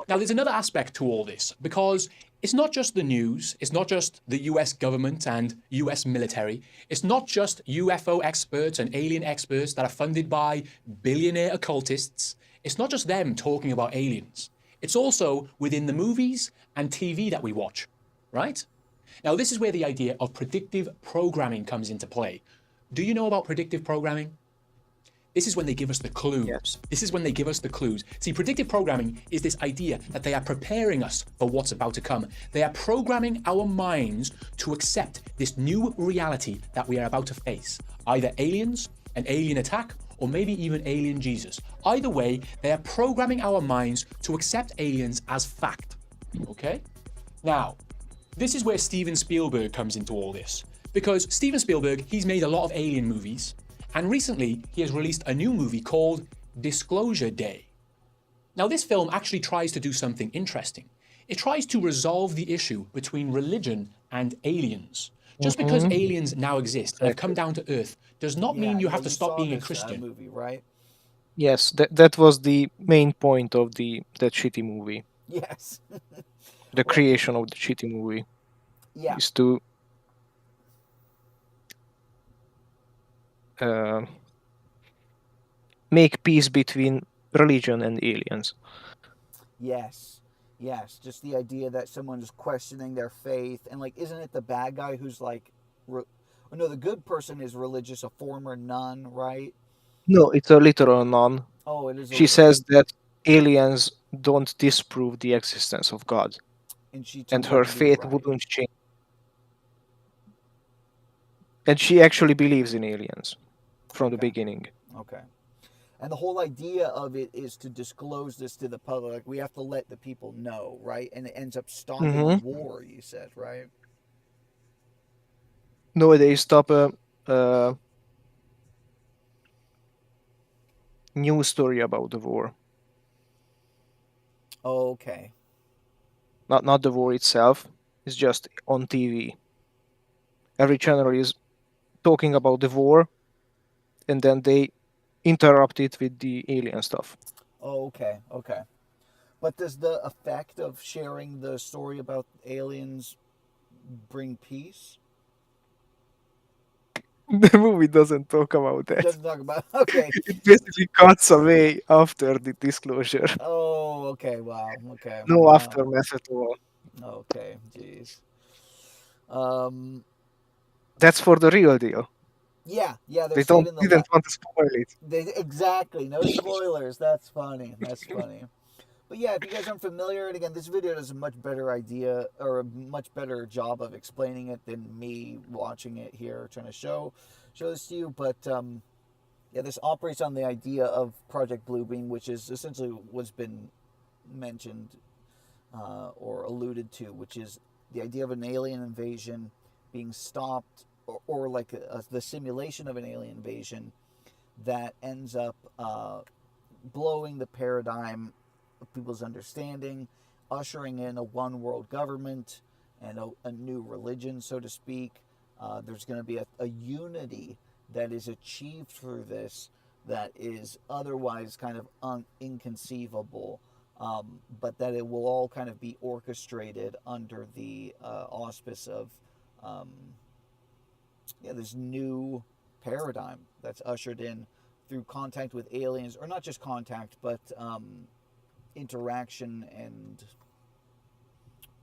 Now, there's another aspect to all this, because it's not just the news, it's not just the US government and US military, it's not just UFO experts and alien experts that are funded by billionaire occultists, it's not just them talking about aliens. It's also within the movies and TV that we watch, right? Now, this is where the idea of predictive programming comes into play. Do you know about predictive programming? This is when they give us the clues. Yes. This is when they give us the clues. See, predictive programming is this idea that they are preparing us for what's about to come. They are programming our minds to accept this new reality that we are about to face. Either aliens, an alien attack, or maybe even alien Jesus. Either way, they are programming our minds to accept aliens as fact. Okay? Now, this is where Steven Spielberg comes into all this. Because Steven Spielberg, he's made a lot of alien movies, and recently he has released a new movie called Disclosure Day. Now, this film actually tries to do something interesting. It tries to resolve the issue between religion and aliens. Just because aliens now exist and have come down to Earth does not mean you have to stop saw being a this, Christian. movie, right? Yes, that was the main point of that shitty movie. Yes. The creation of the shitty movie Yeah. is to make peace between religion and aliens. Yes. Just the idea that someone is questioning their faith, and like, isn't it the bad guy who's like, no, the good person is religious, a former nun, right? No, it's a literal nun. Oh, it is. She says that aliens don't disprove the existence of God, And she and turned her out to be faith right. wouldn't change. And she actually believes in aliens from the Okay. beginning. Okay. And the whole idea of it is to disclose this to the public. Like, we have to let the people know, right? And it ends up stopping a war, you said, right? No, they stop a news story about the war. Okay. Not the war itself. It's just on TV. Every channel is talking about the war, and then they interrupt it with the alien stuff. Okay. Okay. But does the effect of sharing the story about aliens bring peace? The movie doesn't talk about that. Doesn't talk about. Okay. It basically cuts away after the disclosure. Oh, okay. Wow. Okay. No Wow. aftermath at all. Okay. Jeez. Um. That's for the real deal. Yeah. Yeah. They're They saving the. didn't want to spoil it. Exactly. No spoilers. That's funny. That's funny. But yeah, if you guys aren't familiar, and again, this video does a much better idea or a much better job of explaining it than me watching it here, trying to show this to you. But yeah, this operates on the idea of Project Bluebeam, which is essentially what's been mentioned or alluded to, which is the idea of an alien invasion being stopped, or like the simulation of an alien invasion that ends up blowing the paradigm of people's understanding, ushering in a one world government and a new religion, so to speak. There's going to be a unity that is achieved through this that is otherwise kind of inconceivable, but that it will all kind of be orchestrated under the auspice of this new paradigm that's ushered in through contact with aliens, or not just contact, but interaction and,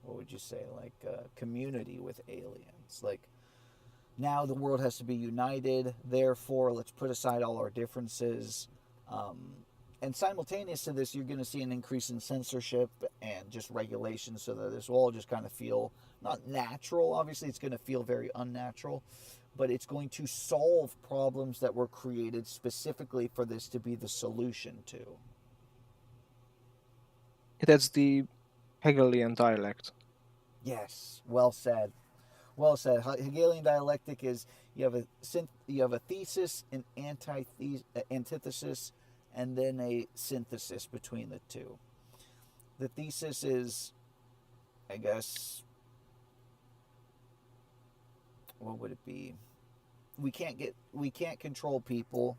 what would you say, like community with aliens. Like, now the world has to be united, therefore let's put aside all our differences. And simultaneous to this, you're going to see an increase in censorship and just regulation, so that this will all just kind of feel not natural. Obviously, it's going to feel very unnatural, but it's going to solve problems that were created specifically for this to be the solution to. That's the Hegelian dialect. Yes, well said. Well said. Hegelian dialectic is you have a thesis, an antithesis, and then a synthesis between the two. The thesis is, I guess, what would it be? We can't control people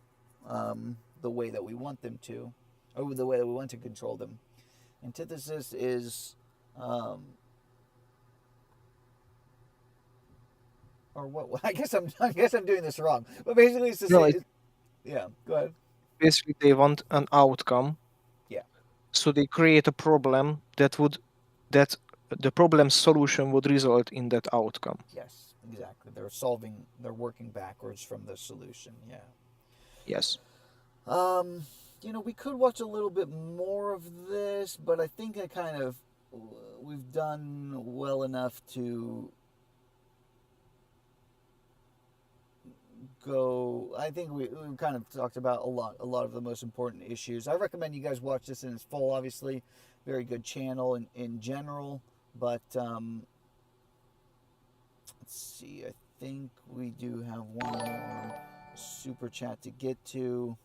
the way that we want them to, or the way that we want to control them. Antithesis is or what? I guess I'm doing this wrong. But basically, it's the No, same. Yeah, go ahead. basically they want an outcome. Yeah. So they create a problem that the problem solution would result in that outcome. Yes, exactly. They're working backwards from the solution. Yeah. Yes. We could watch a little bit more of this, but I think we've done well enough to go. I think we've kind of talked about a lot of the most important issues. I recommend you guys watch this in its full. Obviously, very good channel in general, but let's see. I think we do have one more super chat to get to.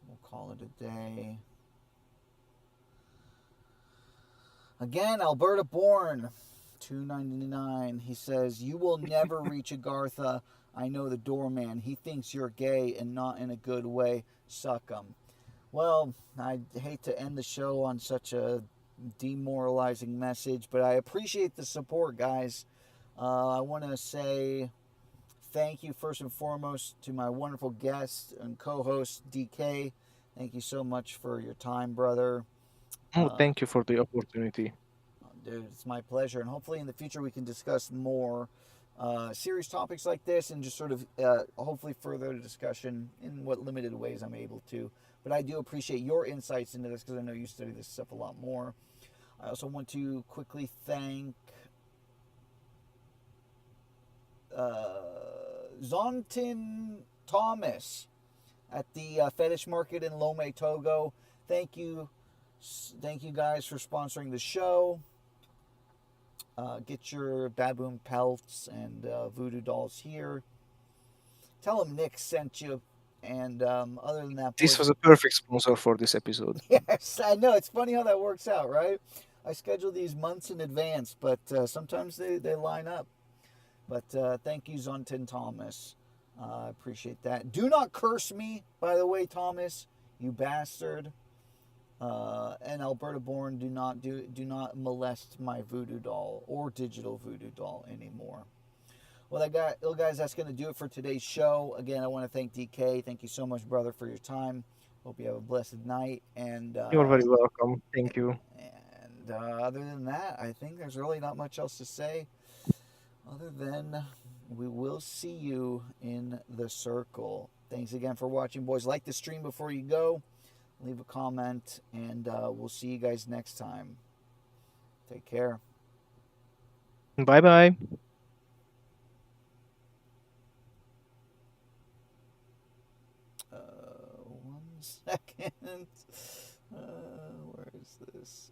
We'll call it a day. Again, Alberta Born, $2.99. He says, "You will never reach Agartha. I know the doorman. He thinks you're gay and not in a good way. Suck him." Well, I hate to end the show on such a demoralizing message, but I appreciate the support, guys. I want to say thank you first and foremost to my wonderful guest and co-host, DK. Thank you so much for your time, brother. Thank you for the opportunity. Dude, it's my pleasure. And hopefully in the future we can discuss more serious topics like this, and just sort of hopefully further the discussion in what limited ways I'm able to. But I do appreciate your insights into this because I know you study this stuff a lot more. I also want to quickly thank Zontin Thomas at the Fetish Market in Lome, Togo. Thank you guys for sponsoring the show. Get your baboon pelts and voodoo dolls here. Tell them Nick sent you. And other than that, This boys, was a perfect sponsor for this episode. yes, I know. It's funny how that works out, right? I schedule these months in advance, but sometimes they line up. But thank you, Zontin Thomas. I appreciate that. Do not curse me, by the way, Thomas, you bastard. And Alberta Born, do not molest my voodoo doll or digital voodoo doll anymore. Well, guys, that's going to do it for today's show. Again, I want to thank DK. Thank you so much, brother, for your time. Hope you have a blessed night. And You're very welcome. Thank you. And other than that, I think there's really not much else to say other than we will see you in the circle. Thanks again for watching, boys. Like the stream before you go. Leave a comment, and we'll see you guys next time. Take care. Bye-bye. 1 second. Where is this?